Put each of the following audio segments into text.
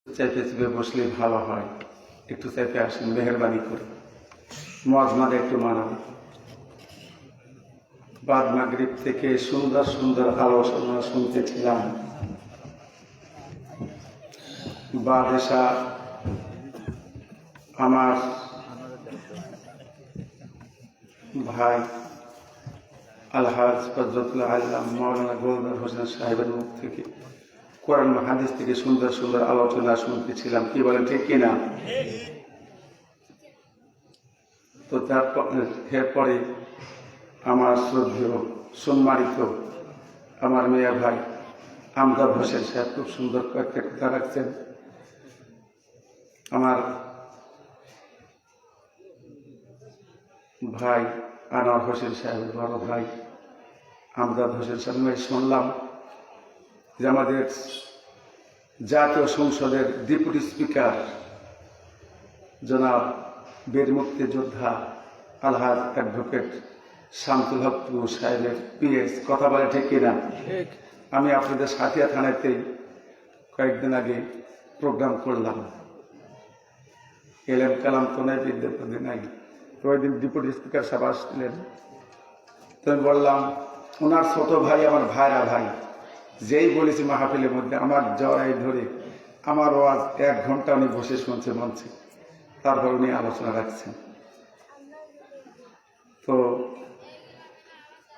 চাইতে চেপে বসলে ভালো হয়, একটু চাইতে আসেন মেহরবানি করে, মজমাদে একটু মানাবে। বাদ মাগরিব থেকে সুন্দর সুন্দর আলোচনা শুনতেছিলাম। বাদেশা আমার ভাই আলহাজ ফজলুল্লাহ আল্লাহ মৌলানা গোলদার হোসেন সাহেবের মুখ থেকে কোরআন হাদিস থেকে সুন্দর সুন্দর আলোচনা শুনতেছিলাম। কি বলেন, ঠিক কিনা? তো এরপরে আমার শ্রদ্ধেয় সম্মানিত আমার মেয়ে ভাই আমজাদ হোসেন সাহেব খুব সুন্দর কয়েকটা কথা রাখছেন। আমার ভাই আনোয়ার হোসেন সাহেবের বড় ভাই আমজাদ হোসেন সাহেব শুনলাম যে আমাদের জাতীয় সংসদের ডেপুটি স্পিকার জনাব বীর মুক্তিযোদ্ধা আলহাজ অ্যাডভোকেট শামসুল হক সাহেবের পিএস কথা বলে, ঠিক কিনা? আমি আপনাদের সাথিয়া থানাতেই কয়েকদিন আগে প্রোগ্রাম করলাম, এলএম কালাম তো নাই, বিদ্যা তো নাই। তো ওই দিন ডেপুটি স্পিকার সাহেব আসলেন, তো আমি বললাম ওনার ছোট ভাই আমার ভাইরা ভাই, যেই বলেছি মাহফিলের মধ্যে আমার জড়াই ধরে আমার আওয়াজ 1 ঘন্টা উনি বসে শুনছে মঞ্চে, তারপর উনি আলোচনা রাখছেন। তো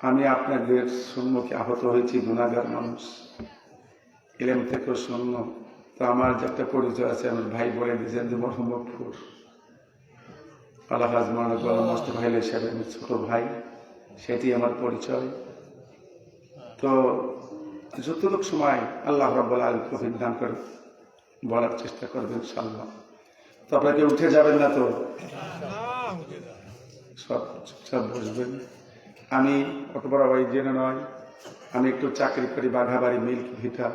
আমি আপনাদের সম্মুখে আহত হয়েছি, গুণাগার মানুষ, এলেম থেকেও শূন্য। তো আমার যে একটা পরিচয় আছে, আমার ভাই বলে দিয়েছেন যে মোহাম্মদপুর আলহাজ মানব মোস্তফা সাহেব আমি ছোট ভাই, সেটি আমার পরিচয়। তো যতটুকু সময় আল্লাহ রাব্বুল আলামিন তৌফিক দান করে বলার চেষ্টা করবেন ইনশাআল্লাহ। তো আপনাকে উঠে যাবেন না, তো সব চুপচাপ বসবেন। আমি অত বড় ভাই জেনে নয়, আমি একটু চাকরি করি, বাঘাবাড়ি মিল্ক ভিটা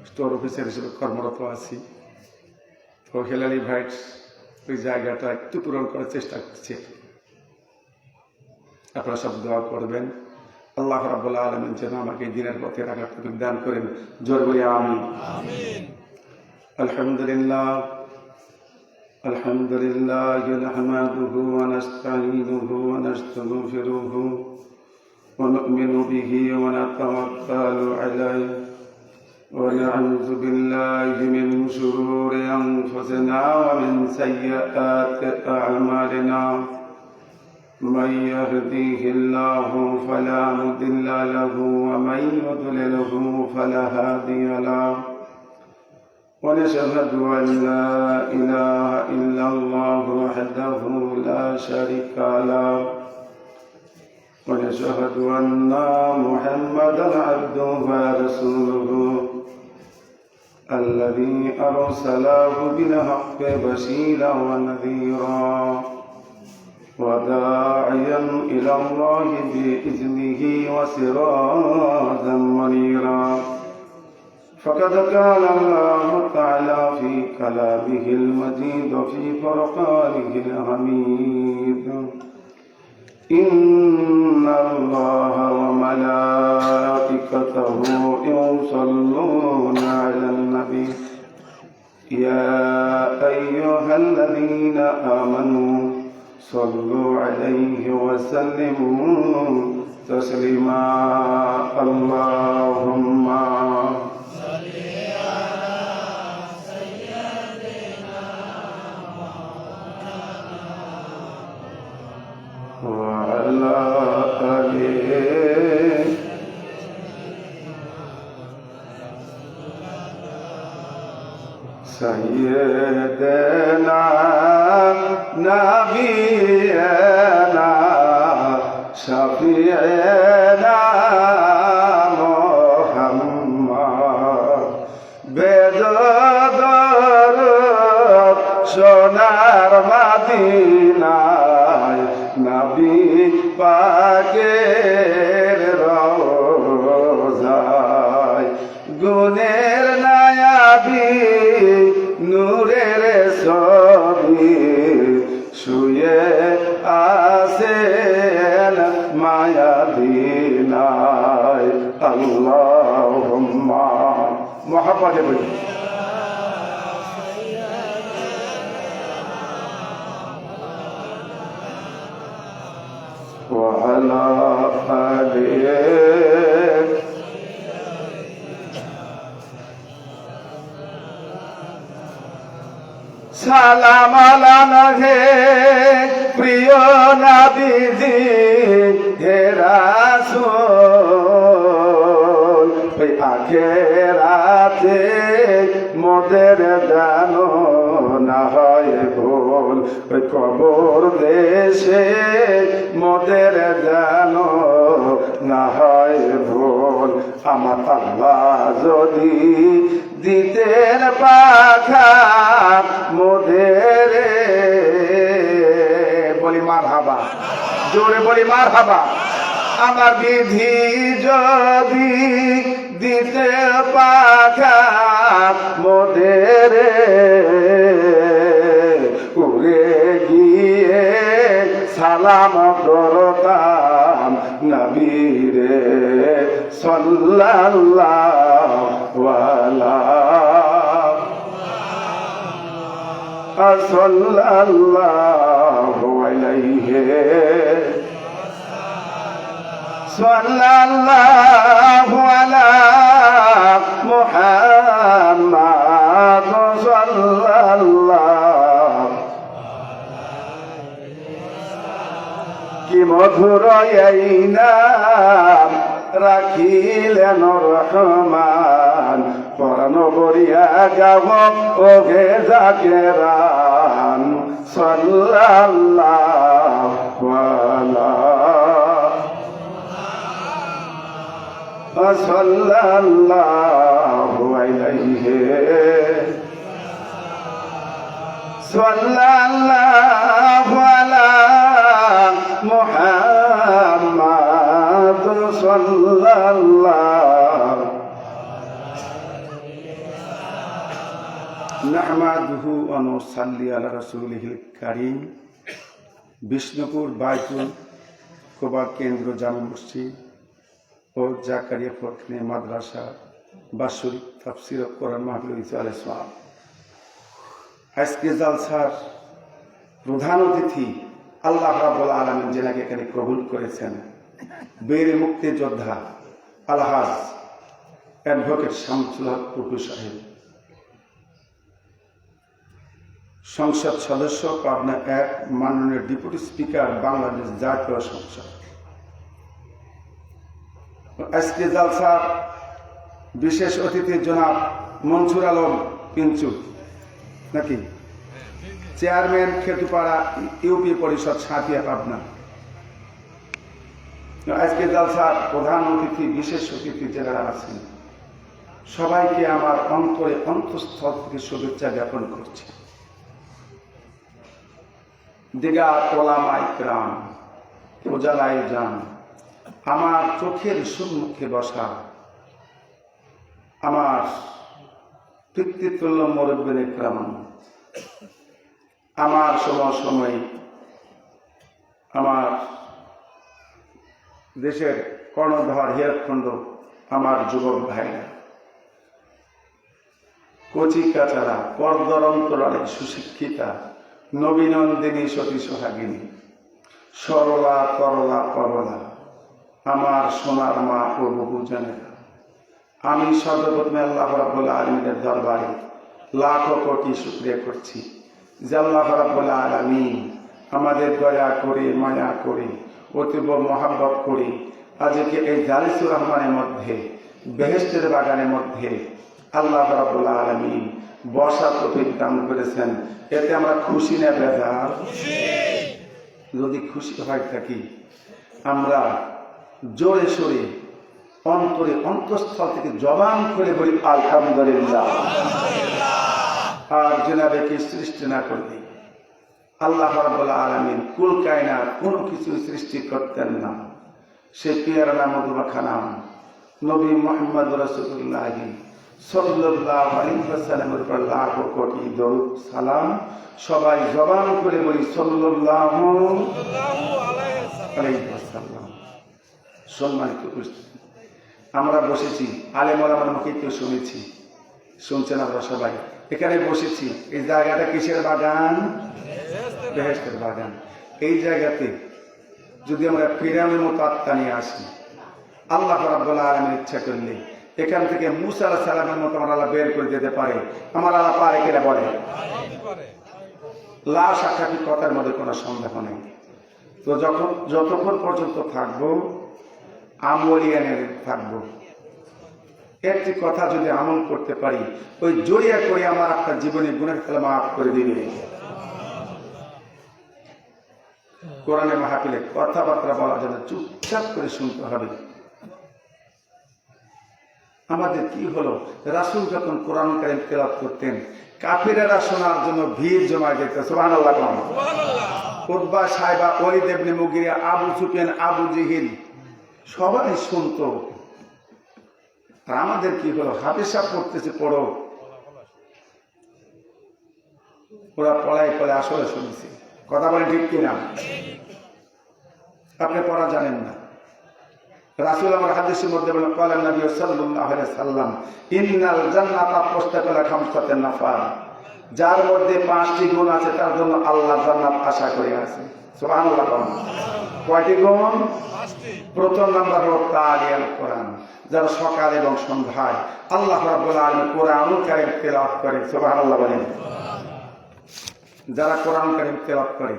স্টোর অফিসার হিসেবে কর্মরত আছি। তো হেলালি ভাইট ওই জায়গাটা একটু পূরণ করার চেষ্টা করছি। আপনারা সব দোয়া করবেন, আল্লাহ রাব্বুল আলামিন যেন আমাকে দিনের পথে রাখার তৌফিক দান করেন। জোর বলি আমিন। আলহামদুলিল্লাহ আলহামদুলিল্লাহ নাহমাদুহু ওয়া নাস্তাঈনুহু ওয়া নাস্তাগফিরুহু ওয়া নু'মিনু বিহি ওয়া নাতাওয়াক্কালু আলাইহি ওয়া না'উযু বিল্লাহি মিন শুরুরি আনফুসিনা ওয়া মিন সাইয়্যাতি আ'মালিনা। من يهديه الله فلا مضل له ومن يضلله فلا هادي له ونشهد أن لا إله إلا الله وحده لا شريك له ونشهد أن محمدا عبده ورسوله الذي أرسله بالحق بشيرا ونذيرا وداعيا إلى الله بإذنه وسراجا منيرا. فقد قال الله تعالى في كلامه المجيد وفي فرقانه الحميد: إن الله وملائكته يصلون على النبي يا أيها الذين آمنوا صلوا عليه وسلموا تسليما. اللهم صل على سيدنا وعلى آله سيدنا نبينا شفيعنا محمد বেদর সোনার মদিনায় নবী পাকের রওজায় গুণের নায়াবি নূরের ছবি শুয়ে আছেন মায়াদিনায়। আল্লাহুম্মা মুহাব্বতে বলি وعلى آله সালাম আলাহে প্রিয় নবীজি হে রাসূল ওই আখেরাতে মোদের জানো না হয় ভুল ওই কবর দেশে মোদের জানো না হয় ভুল আমার আল্লাহ যদি দিতেন পাখা মোদের বলি মারহাবা, জোরে বলি মারহাবা। আমার বিধি যদি দিতে পাখা মোদের উড়ে গিয়ে সালাম করতাম নবীরে সাল্লাল্লাহু সাল্লাল্লাহু আলাইহি সাল্লাল্লাহু আলা মুহাম্মাদ সাল্লাল্লাহু কি মধুর এই নাম রাখিলেন রহমান পরাণ বরিয়া গাব ওগে জাকেরান সাল্লাল্লাহু সাল্লাল্লাহু আলাইহি সাল্লাল্লাহু আলা মুহাম্মাদ সাল্লাল্লাহু নাহমাদুহু ওয়া নুসাল্লি আলা রাসূলিহিল কারীম। বিষ্ণুপুর বাইতুল কোবা কেন্দ্র জামে মসজিদ ও জাকারিয়া ফখনে মাদ্রাসা বাৎসরিক তাফসীর ও কোরআন মাহফিল আলাইহিস সালাম। আজকে জালসার প্রধান অতিথি আল্লাহ রাব্বুল আলামিন যিনাকে এখানে কবুল করেছেন, বীর মুক্তিযোদ্ধা আলহাজ অ্যাডভোকেট শামসুল হক টুটু সাহেব, সংসদ সদস্য পাবনা 1, মাননীয় ডেপুটি স্পিকার বাংলাদেশ জাতীয় সংসদ। আজকে জালসার বিশেষ অতিথি জনাব মনসুর আলম পিঞ্চু নাকি চেয়ারম্যান খেতুপাড়া ইউপি পরিষদ সাঁথিয়া পাবনা। আজকে জালসার প্রধান অতিথি বিশেষ অতিথি যারা আছেন সবাইকে আমার অন্তরে অন্তঃস্থল থেকে শুভেচ্ছা জ্ঞাপন করছি। দিগা ওলামাই কেরাম, ওজালাই জান, আমার চোখের সম্মুখে বসা আমার পিতৃতুল্য মুরব্বিনে কেরাম, আমার সময় আমার দেশের কর্ণধর হীরকখণ্ড আমার যুবক ভাইরা, কচি কাচারা, পর্দার অন্তরালে সুশিক্ষিতা, নবীনন্দিনী সতী সোহাগিনী, সরলা তরলা পরলা, আমার সোনার মা ও বহু জানেরা, আমি সর্বপ্রথমে আল্লাহ রাব্বুল আলামিনের দরবারে লাখো কোটি শুকরিয়া করছি যে আল্লাহ রাব্বুল আলামিন আমাদের দয়া করে মায়া করে অতীব মহাব্বত করে আজকে এই জালিসুর রহমানের মধ্যে বেহেশতের বাগানের মধ্যে আল্লাহ রাব্বুল আলামিন বসার তৌফিক দান করেছেন। এতে আমরা খুশি না বেজার? যদি খুশি হয় থাকি আমরা জোরে সোরে অন্তরে অন্তঃস্থল থেকে জবান করে বলি আলহামদুলিল্লাহ। আর জেনাবেকে সৃষ্টি না করলে আল্লাহ রাব্বুল আলামিন কুল কায়নাত কোনো কিছু সৃষ্টি করতেন না। সে পিয়ারা নাম মধুমাখা নাম নবী মুহাম্মদ রাসূলুল্লাহ সাল্লাল্লাহু আলাইহি ওয়াসাল্লামের উপর লাখো কোটি দরুদ সালাম। সবাই জবান করে বলি সাল্লাল্লাহু আলাইহি ওয়াসাল্লাম। সম্মানিত উপস্থিতি, আমরা বসেছি আলেম ওলামার মুখে কেউ শুনেছি, শুনছেন আমরা সবাই এখানে বসেছি। এই জায়গাটা কিসের বাগান? বেহেশতের বাগান। এই জায়গাতে যদি আমরা ফিরআউনের মতো আত্মা নিয়ে আসি, আল্লাহ রাব্বুল আলামিন ইচ্ছা করলে এখান থেকে মুসা আলাইহিস সালামের মতো আমার আল্লাহ বের করে দিতে পারে। আমার আল্লাহ পারে কিনা বলে? লা শাক্কা ফি, কথার মধ্যে কোনো সন্দেহ নেই। তো যতক্ষণ পর্যন্ত থাকবো আমলিয়ানে থাকবো। একটি কথা যদি আমল করতে পারি, ওই জড়িয়া করে আমার আপনার জীবনে গুনাহ খাতা মাফ করে দিবে। কোরআনে মাহফিলে কথাবার্তা বলার জন্য চুপচাপ করে শুনতে হবে। আমাদের কি হলো, রাসূল যখন কোরআন কারীম তেলাওয়াত করতেন, কাফিরেরা শোনার জন্য ভিড় জমা যেত। সুবহানাল্লাহ। উতবা, সাইবা, ওলীদ ইবনে মুগিরা, আবু সুফিয়ান, আবু জেহেল সবাই শুনতো। আর আমাদের কি হলো, হাফেজ সাহেব পড়তেছে পড়ো, ওরা পড়ায় আসলে শুনছে। কথা বলে ঠিক কিনা? আপনি পড়া জানেন না। রাসূল আমার হাদিসের মধ্যে বলেন, ক্বালা নবী সাল্লাল্লাহু আলাইহি সাল্লাম, ইন্নাল জান্নাতা মুস্তাকালা খামসাতান নাফার, যার মধ্যে 5টি গুণ আছে তার জন্য আল্লাহ জান্নাত আশা করে আছে। সুবহানাল্লাহ। কয়টি গুণ? 5টি। প্রথম নাম্বার হলো তালিয়াল কোরআন, যারা সকাল এবং সন্ধ্যায় আল্লাহ রাব্বুল আলামিন কোরআনুল কারীম তেলাওয়াত করে। সুবহানাল্লাহ বলেন। যারা কোরআন কারীম তেলাওয়াত করে,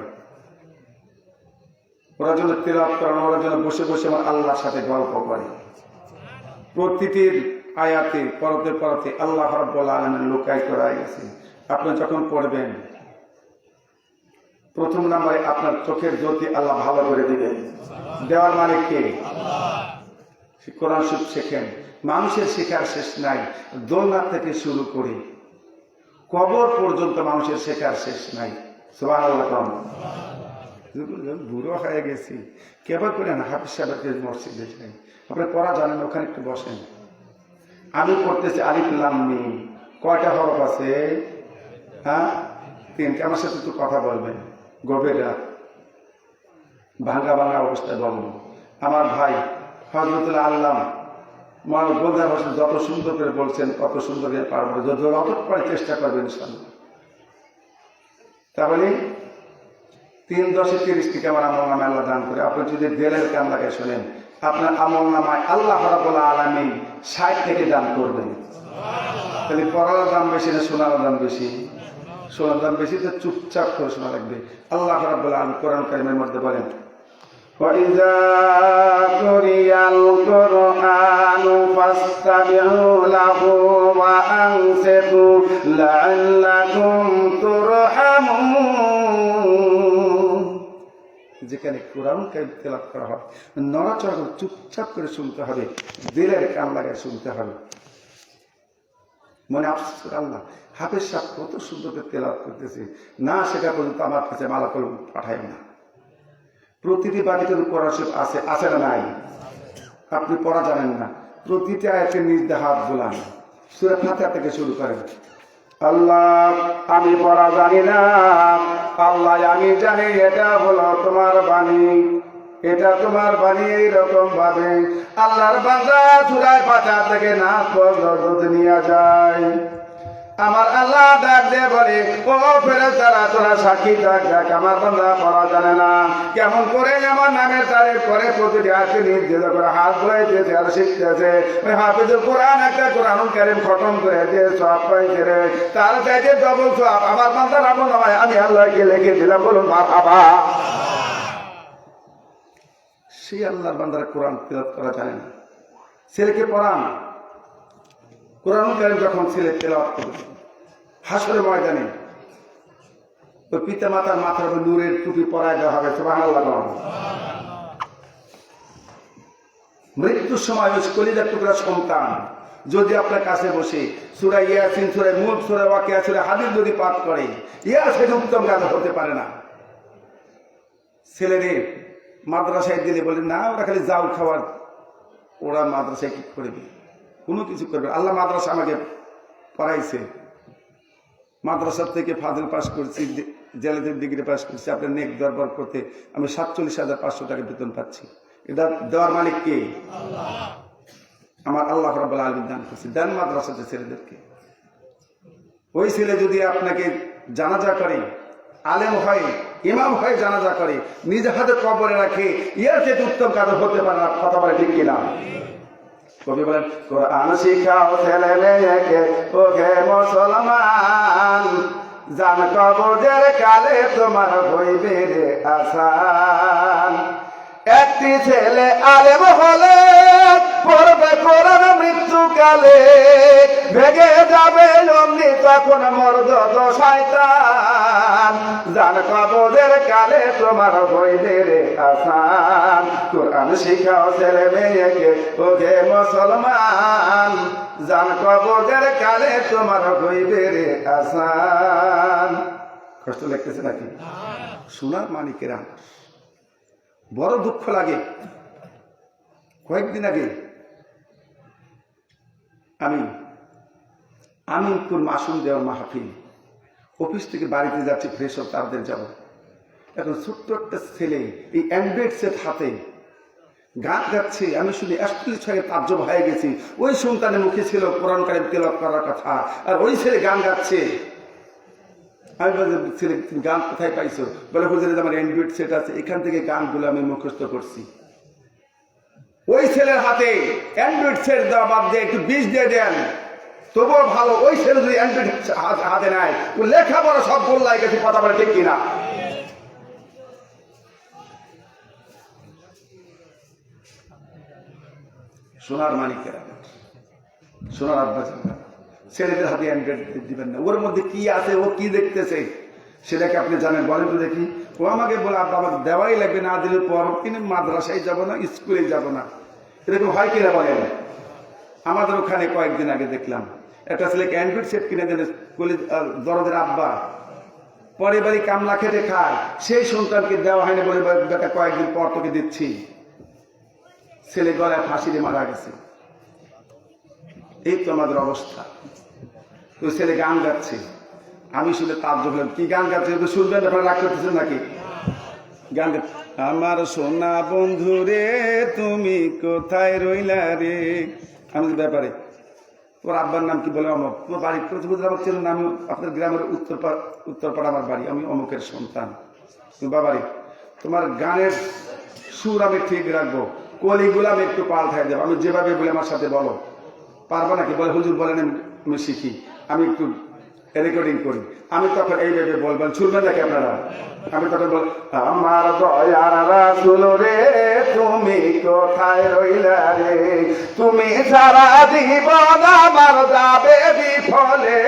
ওরা যেন তেলাওয়াত করেন, ওরা যেন বসে বসে আমার আল্লাহর সাথে গল্প করে। প্রতিটির আয়াতে পরতে পরতে আল্লাহ রাব্বুল আলামিন লুকাই করা গেছে। আপনি যখন পড়বেন, প্রথম নম্বরে আপনার চোখের জ্যোতি আল্লাহ ভালো করে দিবেন। দেওয়ার মালিক কে? কোরআন শরীফ শেখেন, মানুষের শেখার শেষ নাই। দোলনা থেকে শুরু করে কবর পর্যন্ত মানুষের শেখার শেষ নাই। সুবহানাল্লাহ। বুড়ো হয়ে গেছি, কেবল করে না হাফিজ সাহেবের মসজিদে যাই, আপনি পড়া জানেন, ওখানে একটু বসেন। আমি পড়তেছি আলিফ লাম মিম, কয়টা হরফ আছে? হ্যাঁ, 3টে। আমার সাথে একটু কথা বলবেন, গভীর রাত, ভাঙ্গা ভাঙ্গা অবস্থায় বলবো। আমার ভাই হযরতুল আল্লাম গোলজার হোসেন যত সুন্দর করে বলছেন, কত সুন্দর করে পারবো, যত করে চেষ্টা করবেন ইনশাআল্লাহ। তাহলে 3-10-30 থেকে আমার আমল নামায় আল্লাহ দান করে। আপনি যদি দিলের কান লাগায় শোনেন, আপনার আমল নামায় আল্লাহ রাব্বুল আলামিন 60 থেকে দান করবেন। তাহলে পড়ার দাম বেশি না শোনার দাম বেশি? শোনার দাম বেশি। তো চুপচাপ করে শোনা লাগবে। আল্লাহ রাব্বুল আলামিন কোরআন কারীমের মধ্যে বলেন, وَإِذَا قُرِئَ الْقُرْآنُ فَاسْتَمِعُوا لَهُ وَأَنصِتُوا لَعَلَّكُمْ تُرْحَمُونَ। যেখানে কোরআন কারীম তেলাওয়াত করা হয়, নড়াচড়া করে চুপচাপ করে শুনতে হবে, দিলের কান লাগায় শুনতে হবে। মনে আফসোস, আল্লাহ হাফেজ সাহেব কত সুন্দর করে তেলাওয়াত করতেছে, না সেটা পর্যন্ত আমার কাছে মালাকুল পাঠায় না। প্রতিটি বাড়িতে কোরআন শরীফ আছে না নাই? আপনি পড়া জানেন না, প্রতিটি আয়াতের নিজ দিয়ে হাত বোলান, সূরা ফাতিহা থেকে শুরু করেন। আল্লাহ আমি পড়া জানি না, আল্লাহ আমি জানি এটা হলো তোমার বাণী, এটা তোমার বাণী। এইরকম ভাবে আল্লাহর বান্দা সূরা ফাতিহা থেকে নাচ পর্যন্ত নিয়ে যায়। আমার আল্লাহ ডাক দিয়ে বলে, ও ফেরেশতারা তোরা সাক্ষী থাক, দেখ আমার বান্দা পড়া জানে না, কেমন করে আমার নামের তারিফ করে, প্রতিটি আয়াতে নির্দেশ করে হাত ধুইতেছে আর শিখতেছে। ওই হাফিজুল কোরআন একটা কোরআনুল কারীম খতম করে যে সওয়াব পাইছে রে, তার চাইতে ডবল সওয়াব আমার বান্দার আমল নামায় আমি আল্লাহকে লিখে দিলাম। বলুন মারহাবা। সেই আল্লাহর বান্দারা কোরআন তেলাওয়াত করা জানে না। ছেলেকে পড়ান, কোরআনুল কারীম যখন ছেলে তেলাওয়াত করবে, হাসরের ময়দানে ওই পিতা মাতার মাথার উপর নূরের টুপি পরায় দেওয়া হবে। সুবহানাল্লাহ। মৃত্যুর সময় ওই কলিজার টুকরা সন্তান যদি আপনার কাছে বসে সূরা ইয়াসিন, সূরা মুলক, সূরা ওয়াকিয়া, সূরা হাদীদ যদি পাঠ করে, ইয়াসিন উত্তম কাজ হতে পারে না। ছেলেদের মাদ্রাসায় দিলে বলে না, ওরা খালি যাও খাওয়ার, ওরা মাদ্রাসায় কি করবে? কোনো কিছু করবে। আল্লাহ মাদ্রাসা আমাকে পড়াইছে, মাদ্রাসা থেকে ফাজিল পাস করছি, জেলাদের ডিগ্রি পাস করছি, আপনার নেক দরবার করতে আমি 47,500 টাকা বেতন পাচ্ছি। এটা দেওয়ার মালিক কে? আমার আল্লাহ রাব্বুল আলামিন দান করছে। দেন মাদ্রাসাতে ছেলেদেরকে। ওই ছেলে যদি আপনাকে জানাজা করে, আলেম হয়, ইমাম হয়, জানাজা করে, নিজে হাতে কবরে রাখে, ইয়ার চেয়ে উত্তম কাজ হতে পারে না। কথা বলে ঠিক কিনা? কবি বলেন, কোরআন শিখাও ছেলে মেয়েকে, ওকে মুসলমান, জান কবরের কালে তোমার হইবে রে আসান। একটি ছেলে আলেম হলে পড়বে কোরআন মৃত্যুকালে, ভেগে যাবে অমনি তখন মর্দ শয়তান। জান কবরের কালে তোমার হইবে রে আসান। কোরআন শিখাও ছেলে মেয়েকে, ওকে মুসলমান, জান কবরের কালে তোমার হইবে রে আসান। কষ্ট লাগতেছে নাকি? সোনার মানিকেরা, বড় দুঃখ লাগে। কয়েকদিন আগে আমি আমিনপুর মাসুম দেওয়ার মাহফিল, অফিস থেকে বাড়িতে যাচ্ছি, ফ্রেশ হয়ে তাদের যাব। এখন ছোট্ট একটা ছেলে এই অ্যান্ড্রয়েড সেট হাতে গান গাচ্ছে, আমি শুনে আসলে ছয়ে তাজ্জব হয়ে গেছি। ওই সন্তানের মুখে ছিল কোরআন কারিম তেলাওয়াত করার কথা, আর ওই ছেলে গান গাচ্ছে। আমি বলছি, ছেলে তুমি গান কোথায় পাইছো? বলে, হুজুর আমার অ্যান্ড্রয়েড সেট আছে, এখান থেকে গানগুলো আমি মুখস্থ করছি। ওই ছেলের হাতে অ্যান্ড্রয়েড সেট দেওয়া বাদ দিয়ে একটু বীজ দিয়ে দেন, তবুও ভালো। ওই ছেলে যদি অ্যান্ড্রয়েড হাতে নেয়, ও লেখাপড়া সব গোল্লায় গেছে। কথা বলে ঠিক কিনা? সোনার মানিকেরা, সোনার আব্বাস, ছেলেদের হাতে অ্যান্ড্রয়েড দিবেন না। ওর মধ্যে কি আছে, ও কি দেখতেছে সেটাকে আপনি জানেন? বলেন তো দেখি। ও আমাকে বলে, আব্বা আমার দেওয়াই লাগবে, না দিলে পর কিনে মাদ্রাসায় যাব না, স্কুলে যাব না। এরকম হয় কিনা বলেন? আমাদের ওখানে কয়েকদিন আগে দেখলাম একটা ছেলেকে অ্যান্ড্রয়েড সেট কিনে দিলে দরদের আব্বা, পারিবারিক কামলা খেটে খায়, সেই সন্তানকে দেওয়া হয়নি বলে বেটা কয়েকদিন পর তোকে দিচ্ছি। ছেলে গলায় ফাঁসি দিয়ে মারা গেছে। এই তো আমাদের অবস্থা। ওই ছেলে গান গাচ্ছে, আমি শুনে তাজ্জব হলাম। কি গান গাচ্ছে শুনবেন? আপনারা রাগ করতেছেন নাকি? গান গাচ্ছে, আমার সোনা বন্ধু রে তুমি কোথায় রইলা রে। আমি ব্যাপারে তোর আব্বার নাম কি? বলে অমুক। তোমার বাড়ি আমার ছেলের নাম, আপনার গ্রামের উত্তরপাড়া আমার বাড়ি, আমি অমুকের সন্তান। তুমি বাবারি, তোমার গানের সুর আমি ঠিক রাখবো, কলিগুলো আমি একটু পাল্টাই দেবো, আমি যেভাবে বলে আমার সাথে বলো। পারবো নাকি? বলে, হুজুর বলেন আমি শিখি, আমি একটু রেকর্ডিং করি। আমি তখন এইভাবে বলবেন, শুনবেন নাকি আপনারা? আমি তখন বল, আমার দয়ার রাসূল রে তুমি কোথায় রইলা রে, তুমি সারা জীবন আমার যাবে বিফলে,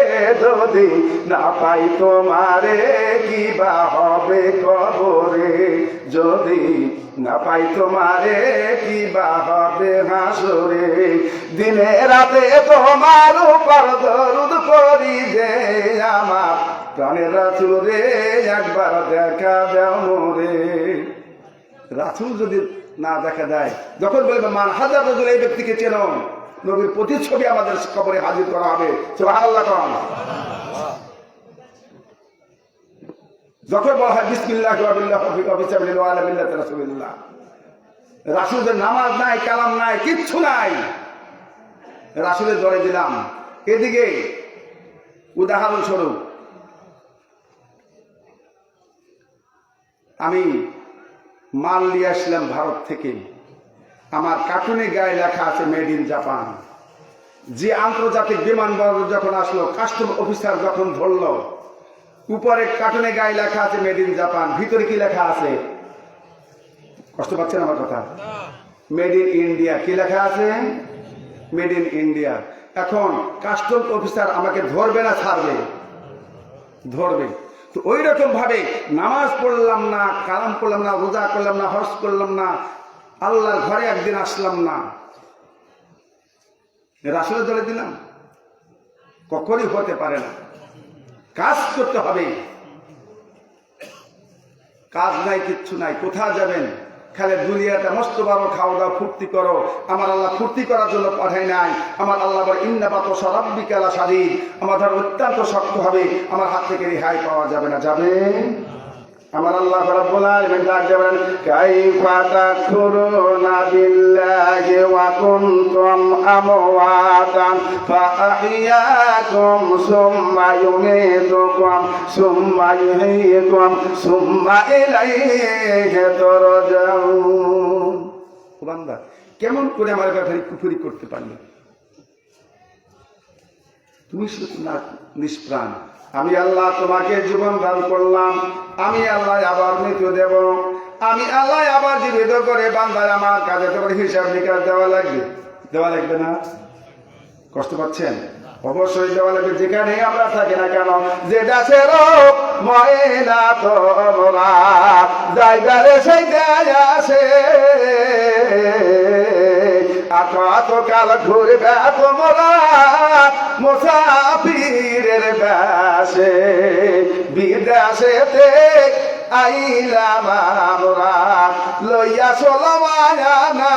যদি না পাই তোমারে কিবা হবে কবরে, যদি না পাই তোমারে কিবা হবে হাসরে, দিনে রাতে তোমার উপর দরুদ করি যে আমার প্রাণের রাসূল রে, একবার দেখা দাও মোরে। রাসূল যদি না দেখা দেয়, যখন বলবে মান হাজার রাজুল, এই ব্যক্তিকে চেনো, নবীর প্রতিচ্ছবি আমাদের কবরে হাজির করা হবে। সুবহানাল্লাহ। যখন বলা হয় বিসমিল্লাহ ওয়া বিল্লাহি ওয়া বিসাবিলিল্লাহি ওয়া আলা মিল্লাতি রাসূলিল্লাহ, রাসূলের নামাজ নাই, কালাম নাই, কিচ্ছু নাই, রাসূলের দরে দিলাম। এদিকে উদাহরণস্বরূপ আমি মাল নিয়ে আসলাম ভারত থেকে, আমার কার্টুনে গায়ে লেখা আছে মেড ইন জাপান। যে আন্তর্জাতিক বিমানবন্দর যখন আসলো, কাস্টম অফিসার যখন ধরলো, উপরে কার্টুনে গায়ে লেখা আছে মেড ইন জাপান, ভিতরে কি লেখা আছে? কষ্ট পাচ্ছেন আমার কথা? Made in India. কি লেখা আছে? Made in India. এখন কাস্টম অফিসার আমাকে ধরবে না ছাড়বে? ধরবে। তো ওই রকম ভাবে নামাজ পড়লাম না, কালাম পড়লাম না, রোজা করলাম না, হজ করলাম না, আল্লাহর ঘরে একদিন আসলাম না, রাসূলের দলে দিলাম? কখনই হতে পারে না। কাজ করতে হবে। কাজ নাই, কিচ্ছু নাই, কোথায় যাবেন? খালি দুনিয়াটা মস্ত বড়, খাওয়া দাওয়া, ফুর্তি করো। আমার আল্লাহ ফুর্তি করার জন্য পাঠাই নাই। আমার আল্লাহ বলে, ইন্না বাতশা রাব্বিকা লাশাদীদ, আমার ধর অত্যন্ত শক্ত হবে, আমার হাত থেকে রেহাই পাওয়া যাবে না। যাবে? আমার আল্লাহ রাব্বুল আলামিন ডাক দিয়ে বলেন কাইফা তাকফুরুনা বিল্লাহি ওয়া কুনতুম আমওয়াতান ফাআহইয়াকুম সুম্মা ইউমীতুকুম সুম্মা ইউহয়িকুম সুম্মা ইলাইহি তুরজাউন। ও বান্দা, কেমন করে আমার ব্যাপারে কুফরি করতে পারলে? তুমি শুধু না নিষ্প্রাণ, আমি আল্লাহ তোমাকে জীবন দান করলাম, আমি আল্লাহ আবার মৃত্যু দেব, আমি আল্লাহ আবার জীবিত করে বান্দার আমার কাজে তোমার হিসাব নিকাশ দেওয়া লাগবে না? কষ্ট পাচ্ছেন? অবশ্যই দেওয়া লাগবে, যেখানে আমরা থাকি না কেন, যে দেশের ময়না তোমরা জায়গারে সেই দেয় আসে, কতকাল ঘুরবে তোমরা মুসাফিরের বেশে, বিদেশেতে আইলাম আমরা লইয়া চলো মায়ানা,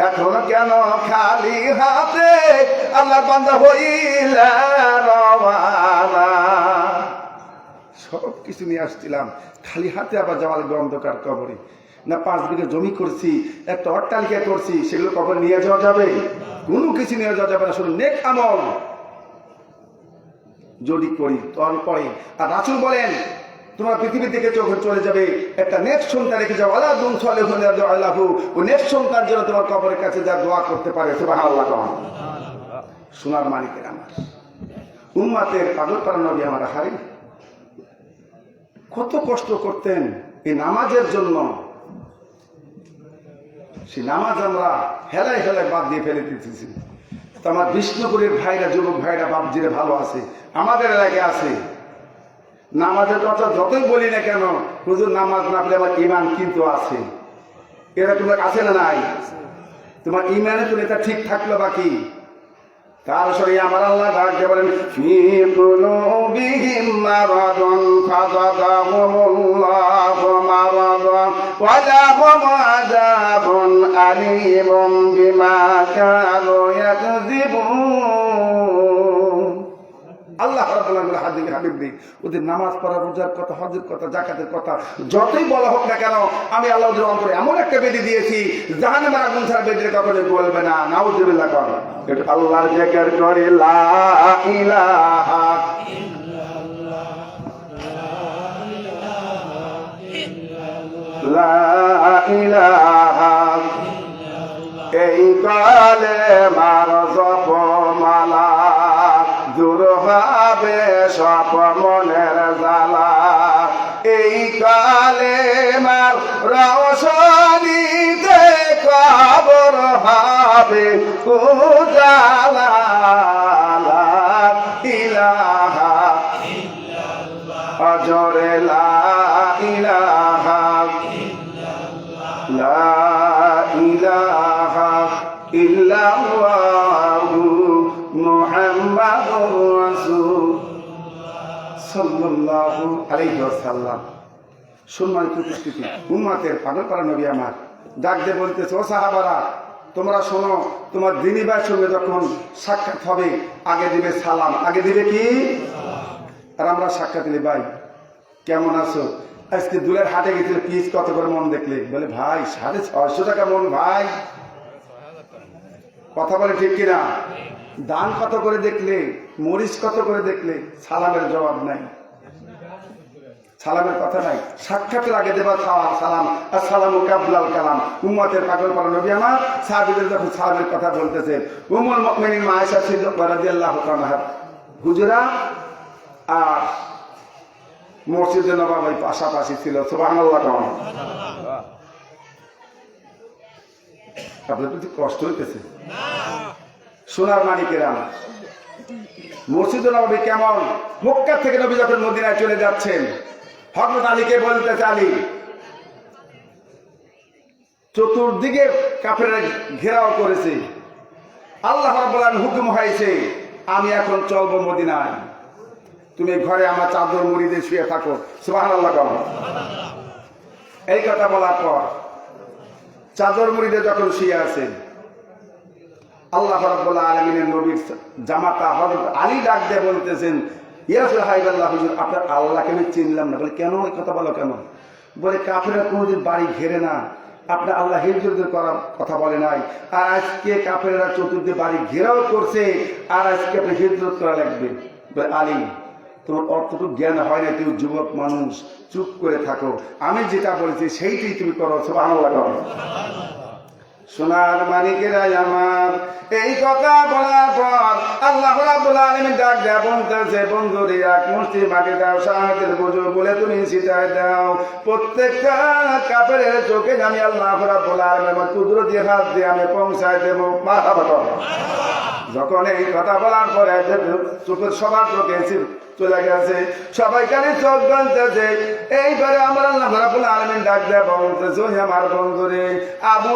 এখন কেন খালি হাতে আল্লাহ বান্দা হইলা রওয়ানা। সব কিছু নিয়ে আসছিলাম, খালি হাতে আবার যাওয়া লাগবে অন্ধকার কবরে। না 5 বিঘা জমি করছি, একটা অট্টালিকা করছি, সেগুলো কখন নিয়ে যাওয়া যাবে? কোনো কিছু নিয়ে যাওয়া যাবে না, শুধু নেক আমল যদি করি তখন পরে। আর রাসূল বলেন তোমরা পৃথিবী থেকে যখন চলে যাবে একটা নেক সন্তান রেখে যাও, আল্লাহ দুন সালেহুন আল্লাহু, ও নেক সন্তান যেন তোমার কবরের কাছে যা দোয়া করতে পারে। সুবহানাল্লাহ। সোনার মানিকের আমার উম্মতের পাগল পারা নবী আমার হারি কত কষ্ট করতেন এই নামাজের জন্য। সেই নামাজ আমরা হেলায় হেলায় বাদ দিয়ে ফেলে দিতেছি। তো আমার বিষ্ণুপুরের ভাইরা, যুবক ভাইরা, বাপজিরা ভালো আছে, আমাদের এলাকায় আছে। নামাজের কথা যতই বলি না কেন, হুজুর নামাজ না পেলে আমার ইমান কিন্তু আছে। এরা তোমার আছে না নাই? তোমার ইমানে তুমি এটা ঠিক থাকলো বাকি। তার সঙ্গে আমার আল্লাহ ডাক দিয়ে বলেন ফি কুলুবিহিম মারাদুন ফাযাদাহুমুল্লাহু মারাদান ওয়া লাহুম আযাবুন আলীমুম বিমা কানু ইয়াকযিবুন। আল্লাহ রাব্বুল আলামিন হাবিব দিক ওদের নামাজ পড়া, রোজার কথা, হজের কথা, যাকাতের কথা যতই বলা হোক না কেন, আমি আল্লাহ ওদের অন্তরে এমন একটা বেদি দিয়েছি জাহান্নামের আগুন ছাড়া বেদিরে কখনো বলবে না। নাউযুবিল্লাহ। কর এটা আল্লাহর জিকির করে লা ইলাহা লা ইলাহা, এই কালেমার জপমালা দূর হবে সব মনের জ্বালা, এই কালেমার রওশনীতে কবর হবে উজালা। লা ইলাহা জোরে লা ইলাহা লা ইলাহা ইল্লাল্লাহু মুহাম্মাদুর রাসূল সাল্লাল্লাহু আলাইহি ওয়াসাল্লাম। সম্মানিত উপস্থিতি, উম্মতের পাগল পারা নবী আমার ডাক দিয়ে বলতেছে, ও সাহাবারা তোমরা শোনো, তোমার দিনী ভাইয়ের সঙ্গে যখন সাক্ষাৎ হবে আগে দিবে সালাম। আগে দিবে কি? আর আমরা সাক্ষাৎ দিলে ভাই কেমন আছো, আজকে দুলের হাটে গেছিল, পিস কত করে মন দেখলে? বলে ভাই 650 টাকা মন। ভাই কথা বলে ঠিক কিনা? দান কত করে দেখলে, মরিচ কত করে দেখলে? সালামের জবাব নাই, সালামের কথা নাই। সাক্ষাতের আগে দেবা সালাম, আসসালামু কাবলাল কালাম। উম্মতের পাগল পারা নবী আমার সাহাবীদের যখন সালামের কথা বলতেছে, উম্মুল মুমিনিন মা আয়েশা সিদ্দিকা রাদিয়াল্লাহু তাআলা হুজুরা আর মসজিদে নববী পাশাপাশি ছিল। সুবহানাল্লাহ। আপনাদের প্রতি কষ্ট হইতেছে? সোনার মানিকেরা, মসজিদে নববী কেমন? মক্কা থেকে নবী যখন মদিনায় চলে যাচ্ছেন, হযরত আলীকে বলতেছে, আলী চতুর্দিকে কাফেররা ঘেরাও করেছে, আল্লাহ রাব্বুল আলামিন হুকুম হয়েছে আমি এখন চলবো মদিনায়, তুমি ঘরে আমার চাদর মুড়ি দিয়ে শুয়ে থাকো। সুবহানাল্লাহ। এই কথা বলার পর চাদর মুড়ি দিয়ে যখন শুয়ে আছেন, আল্লাহ রাব্বুল আলামিনের নবীর জামাতা হযরত আলী ডাক দিয়ে বলতেছেন, ইয়া হাইবাল্লাহ হুজুর, আপনার আল্লাহকে আমি চিনলাম না। বলে কেন এই কথা বলো কেন? বলে কাফেররা কোনোদিন বাড়ি ঘেরে না, আপনার আল্লাহ হিজরতের করার কথা বলে নাই, আর আজকে কাফেররা চতুর্দিকে বাড়ি ঘেরাও করছে, আর আজকে আপনি হিজরত করা লাগবে। বলে আলী, তোমার অতটুকু জ্ঞান হয় না, তুমি যুবক মানুষ, চুপ করে থাকো, আমি যেটা বলেছি সেইটাই তুমি করো। সুবহানাল্লাহ করো। সোনার মানিকেরা আমার, এই কথা বলার পর আল্লাহ রাব্বুল আলামিন ডাক দেয়া বলতেছে, বন্ধুরে এক মুষ্টি মাটি দাও, শাহাদাতের বুঝো বলে তুমি ছিটায় দাও। প্রত্যেকটা কাফেরের চোখে আমি আল্লাহ রাব্বুল আলামিনের কুদরতি হাত দিয়ে আমি পৌঁছায় দেব। মারহাবা করো। যখন এই কথা বলার পরে চোখের সবার চোখে চলে গেছে, সবাই কানে চোখ গলতেছে। এইবারে আমার আল্লাহ রাব্বুল আলামিন ডাক দেয়া বলতেছে, আমার বন্ধুরে আবু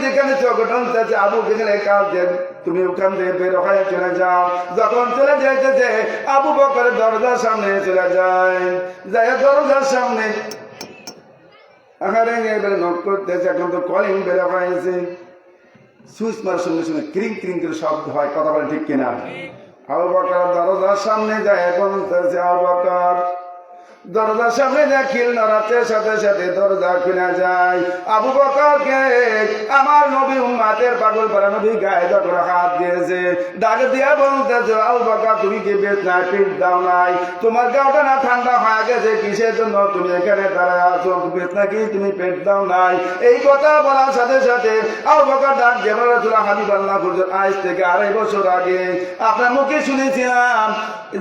যেখানে চোখ ঢলতেছে, আবু যেখানে কাঁদছে, তুমি ওখান থেকে বের হয়ে চলে যাও। যখন চলে যাইতেছে, আবু বকরের দরজার সামনে চলে যায়, যায় দরজার সামনে এবারে নক করতেছে। এখন তো কলিং বের হয়েছে, সুইচ মারার সঙ্গে সঙ্গে ক্রিং ক্রিং করে শব্দ হয়, কথা বলে ঠিক কিনা? আবু বকর দরজার সামনে যায়, বলতেছে আবু বকর, দরজার সামনে যা খিল নড়াতে সাথে সাথে দরজা খুলে যায়। আবু বকরকে আমার নবী উম্মতের পাগল পারা নবী গায়ে যখন হাত দিয়েছে, ডাক দিয়ে বলতেছে, আবু বকর তুমি কি বিছনায় পিঠ দাও নাই? তোমার গাওটা না ঠান্ডা হয়ে গেছে, কিসের জন্য তুমি এখানে দাঁড়ায় আছো? বিছনা কি তুমি পেট দাও নাই? এই কথা বলার সাথে সাথে আবু বকর ডাক দিয়ে বলে, রাসূলুল্লাহ হাবিবাল্লাহ হুজুর, আজ থেকে 2.5 বছর আগে আপনার মুখে শুনেছিলাম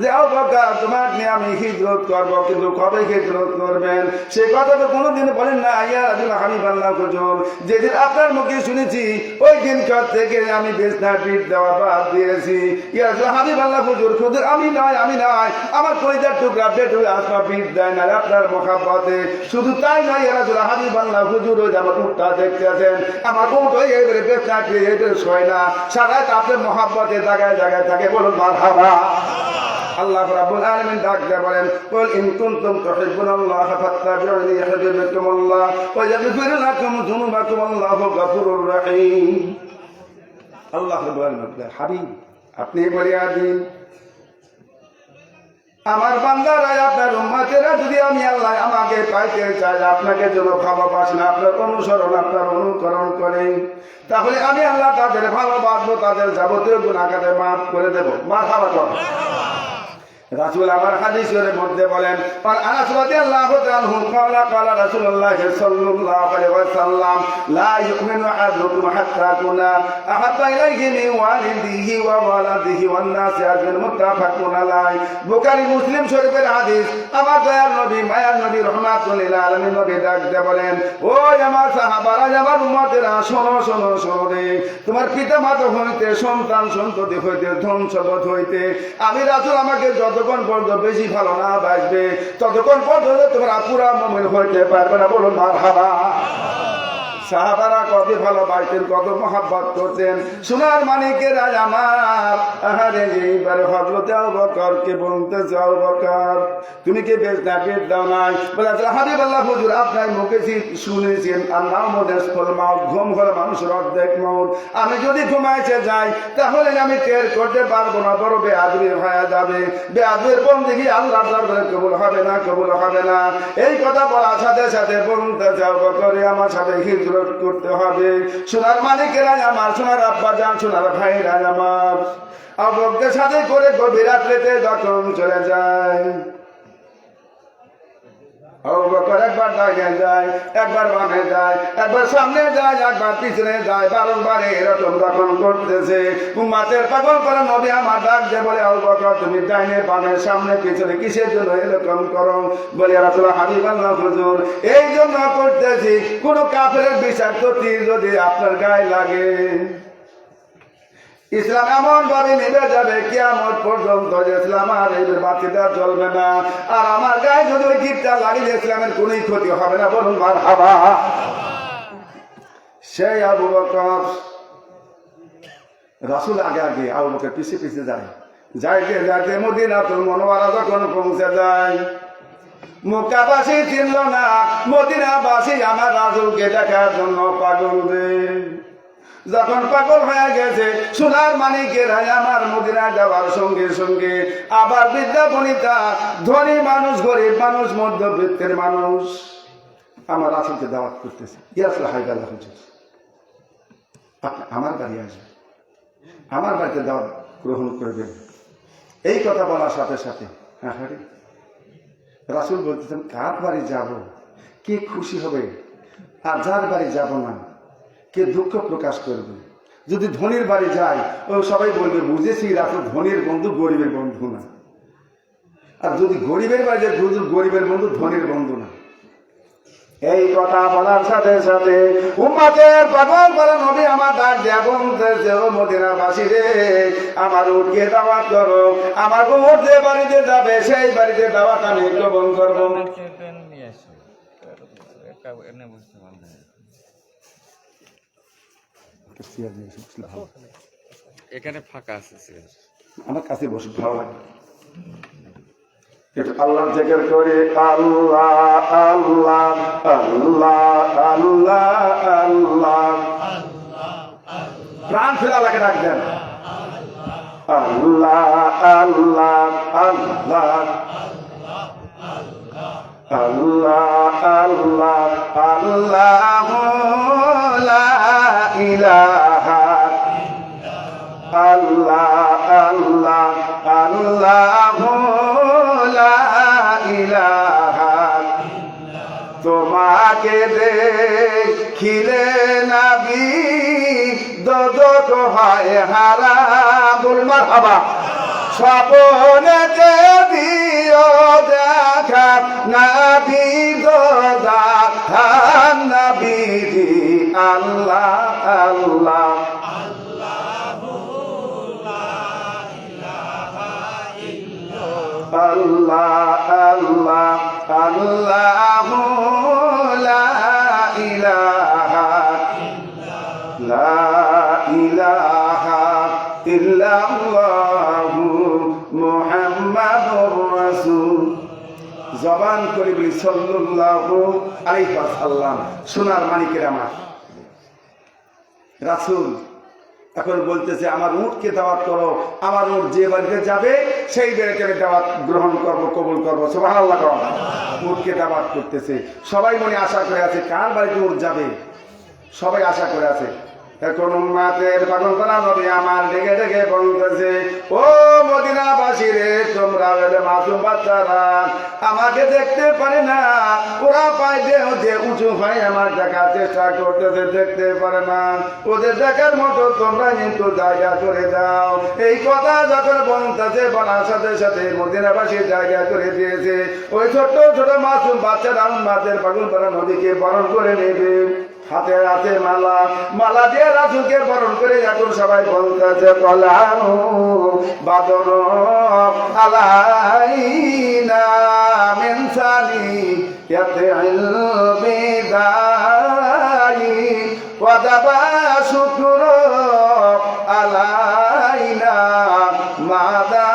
যে আবু বকর তোমার নিয়ে আমি হিজরত করবো, কিন্তু কবে হিজরত করবেন সে কথা তো কোনোদিন বলেন না। ইয়া রাসূলুল্লাহ হাবিবাল্লাহ হুজুর, যেদিন আপনার মুখে শুনেছি ওই দিনকার থেকে আমি বিছনা পিঠ দেওয়া বাদ দিয়েছি। ইয়া রাসূলুল্লাহ হাবিবাল্লাহ হুজুর, শুধু আমি নয় আমার কলিজার টুকরা বেটু আসমা পিঠ দেয় না আপনার মুহাব্বতে। শুধু তাই নয়, ইয়া রাসূলুল্লাহ হাবিবাল্লাহ হুজুর, ওই আমার উটটা দেখতে আছেন, আমার উট ওই এবারে বিছনা পিঠ এবারে শোয় না, সারা রাত আপনার মুহাব্বতে জায়গায় জায়গায় থাকে। বলুন মারহাবা। আল্লাহ রাব্বুল আলামিন ডাক দিয়ে বলেন, কুল ইন কুনতুম তুহিব্বুনাল্লাহ ফাত্তাবিউনি ইউহিব্বুকুমুল্লাহ ওয়া ইয়াগফির লাকুম যুনুবাকুম আল্লাহু গফুরুর রহিম। আল্লাহ রাব্বুল আলামিন, হাবিব আপনি বলিয়া দিন, আমার বান্দারা আপনার উম্মতেরা যদি আমি আল্লাহ আমাকে পাইতে চাই, আপনাকে যেন ভালোবাসেন, আপনার অনুসরণ আপনার অনুকরণ করে, তাহলে আমি আল্লাহ তাদের ভালোবাসবো, তাদের যাবতীয় গুনাহকে মাফ করে দেব। মারহাবা করো। রাসূল আমার হাদিসের মধ্যে বলেন, আনাস রাদিয়াল্লাহু তাআলা আনহু ক্বালা ক্বালা রাসূলুল্লাহ সাল্লাল্লাহু আলাইহি ওয়াসাল্লাম, লা ইউমিনু আহাদুকুম হাত্তা কুনা আহাব্বা ইলাইহি মিন ওয়ালিদিহি ওয়া ওয়ালাদিহি ওয়ান নাসি আজমাইন। মুত্তাফাকুন আলাইহি। বুখারী মুসলিম শরীফের হাদিস। আমার দয়ার নবী মায়ার নবী রাহমাতুল লিল আলামিন নবী ডাক দিয়ে বলেন, ও আমার সাহাবারা, আমার উম্মতেরা, শোনো শোনো শোনো রে, তোমার পিতা মাতা হইতে, সন্তান সন্ততি হইতে, ধন সম্পদ হইতে আমি রাসূল আমাকে যতক্ষণ পর্যন্ত বেশি ভালো না বাসবে, ততক্ষণ পর্যন্ত তোমরা পুরা মুমিন হইতে পারবে না। বলুন মারহাবা। সাহাবারা কত ভালোবাসতেন, কত মহাব্বত করতেন। সোনার মানিকেরা আমার, আহারে এইবার হযরত আবু বকরকে বলতেছে, আবু বকর তুমি কি বিছনা পিঠ দাও নাই? বলে হাবিবাল্লাহ হুজুর, আপনার মুখে শুনেছেন আল্লাহ মুদাসফুল মাউত, ঘুম হলো মানুষের অর্ধেক মউত। আমি যদি ঘুমাইতে যাই তাহলে আমি টের করতে পারবো না, বড় বেআদবি হয়ে যাবে। বেআদবের বন্দেগী আল্লাহর দরবারে কবুল হবে না, কবুল হবে না। এই কথা বলার সাথে সাথে বলতেছে, আবু বকর আমার সাথে হিজরত করতে হবে। সোনার মালিকেরা আমার, সোনার আব্বা যান, সোনার ভাইরা আমার, আবু বকরের সাথে করে গভীর রাত্রিতে যখন চলে যায়, আবু বকর একবার ডাইনে যায়, একবার বামে যায়, একবার সামনে যায়, একবার পিছনে যায়, বারংবার এরকম যখন করতেছে, উম্মতের পাগল করে নবী আমার ডাক দিয়ে বলে, আবু বকর তুমি ডাইনে বামে সামনে পিছনে কিসের জন্য এরকম করো? বলে রাসূলুল্লাহ হাবিবাল্লাহ হুজুর, এই জন্য করতেছি, কোন কাফেরের বিষাক্ত তীর যদি আপনার গায়ে লাগে, ইসলাম এমন ভাবে নিভে যাবে কিয়ামত পর্যন্ত, ইসলাম আর এই বাতিটা চলবে না। আর আমার গায়ে যদি ওই তীরটা লাগে, ইসলামের কোন ক্ষতি হবে না। বলুন মারহাবা। সেই আবু বকর, রাসূল আগে আগে, আবু বকর পিছে পিছে যায়। যাইতে যাইতে মদিনাতুল মুনাওয়ারা যখন পৌঁছে যায়, মক্কাবাসী চিনল না, মদিনাবাসী আমার রাসূলকে দেখার জন্য পাগল রে। যখন পাগল হয়ে গেছে সোনার মানিকের আমার মদিনায় যাওয়ার সঙ্গে সঙ্গে আবার বিদ্যা বনিতা ধনী মানুষ গরিব মানুষ মধ্যবিত্তের মানুষ আমার রাসূলকে দাওয়াত করতেছে ইয়াসলা হায়দার হুজুর আপনি আমার বাড়ি আসবেন, আমার বাড়িতে দাওয়াত গ্রহণ করবেন। এই কথা বলার সাথে সাথে হ্যাঁ রাসূল বলতেছেন কার বাড়ি যাব, কে খুশি হবে, আর যার বাড়ি যাব না কে দুঃখ প্রকাশ করবে। যদি ধনীর বাড়ি যায় ও সবাই বলবে বুঝেছি রাসূল ধনীর বন্ধু গরিবের বন্ধু না, আর যদি গরিবের বাড়ি যায় গরিবের বন্ধু ধনীর বন্ধু না। এই কথা বলার সাথে সাথে উম্মতের পাগল বলা নবী আমার ডাক দেয়া বলতেছে ও মদিনাবাসী রে, আমার উঠকে দাওয়াত করো, আমার উঠ যে বাড়িতে যাবে সেই বাড়িতে দাওয়াত আমি গ্রহণ করবো। এখানে ফাঁকা আছে, আমার কাছে বসে ভালো লাগে। আল্লাহ জিকির করি আল্লাহ আল্লাহ আল্লাহ আল্লাহ আল্লাহ, প্রাণ ফেলা লাগে ডাক দেন আল্লাহ আল্লাহ আল্লাহ আল্লাহ আল্লাহ আল্লাহ লা ইলাহা আল্লাহ আল্লাহ আল্লাহ লা ইলাহা। তোমাকে দেখিলে নবী দোজখ হয় হারা, বল মারহাবা। স্বপ্নেতে দিও দেখা নবী দোজা নবী আল্লাহ আল্লাহ আল্লাহ আল্লাহ আল্লাহ লা ইলাহা লা ইলাহা ইল্লাল্লাহু মুহাম্মাদুর রাসূল। জবান করে বলি সাল্লাল্লাহু আলাইহি ওয়াসাল্লাম। সোনার মানিকের আমার রাসূল এখন বলতেছে আমার উটকে দাওয়াত করো, আমার উট যে বাড়িতে যাবে সেই বাড়িতে আমি দাওয়াত গ্রহণ করবো, কবুল করবো। সুবহানাল্লাহ। উটকে দাওয়াত করতেছে, সবাই মনে আশা করে আছে কার বাড়িতে উট যাবে, সবাই আশা করে আছে। এখন উম্মতের পাগল করা নবী আমার ডেকে ডেকে বলতেছে ও মদিনাবাসী রে, তোমরা মাসুম বাচ্চারা আমাকে দেখতে পারে না, ওরা পায় দেহ উঁচু হয় আমার দেখার চেষ্টা করতেছে, দেখতে পারে না, ওদের দেখার মতো তোমরা কিন্তু জায়গা করে দাও। এই কথা যখন বলতেছে বলার সাথে সাথে মদিনাবাসী জায়গা করে দিয়েছে। ওই ছোট্ট ছোট মাসুম বাচ্চারা উম্মতের পাগল করা নবীকে বরণ করে নেবে, হাতে হাতে মালা, মালা দিয়ে রাসূলকে বরণ করে এখন সবাই বলতেছে কলানু বাদর আলাইনা মিন সানিয়াতিল বিদাই ওয়া দাবা শুকর আলাইনা মাদা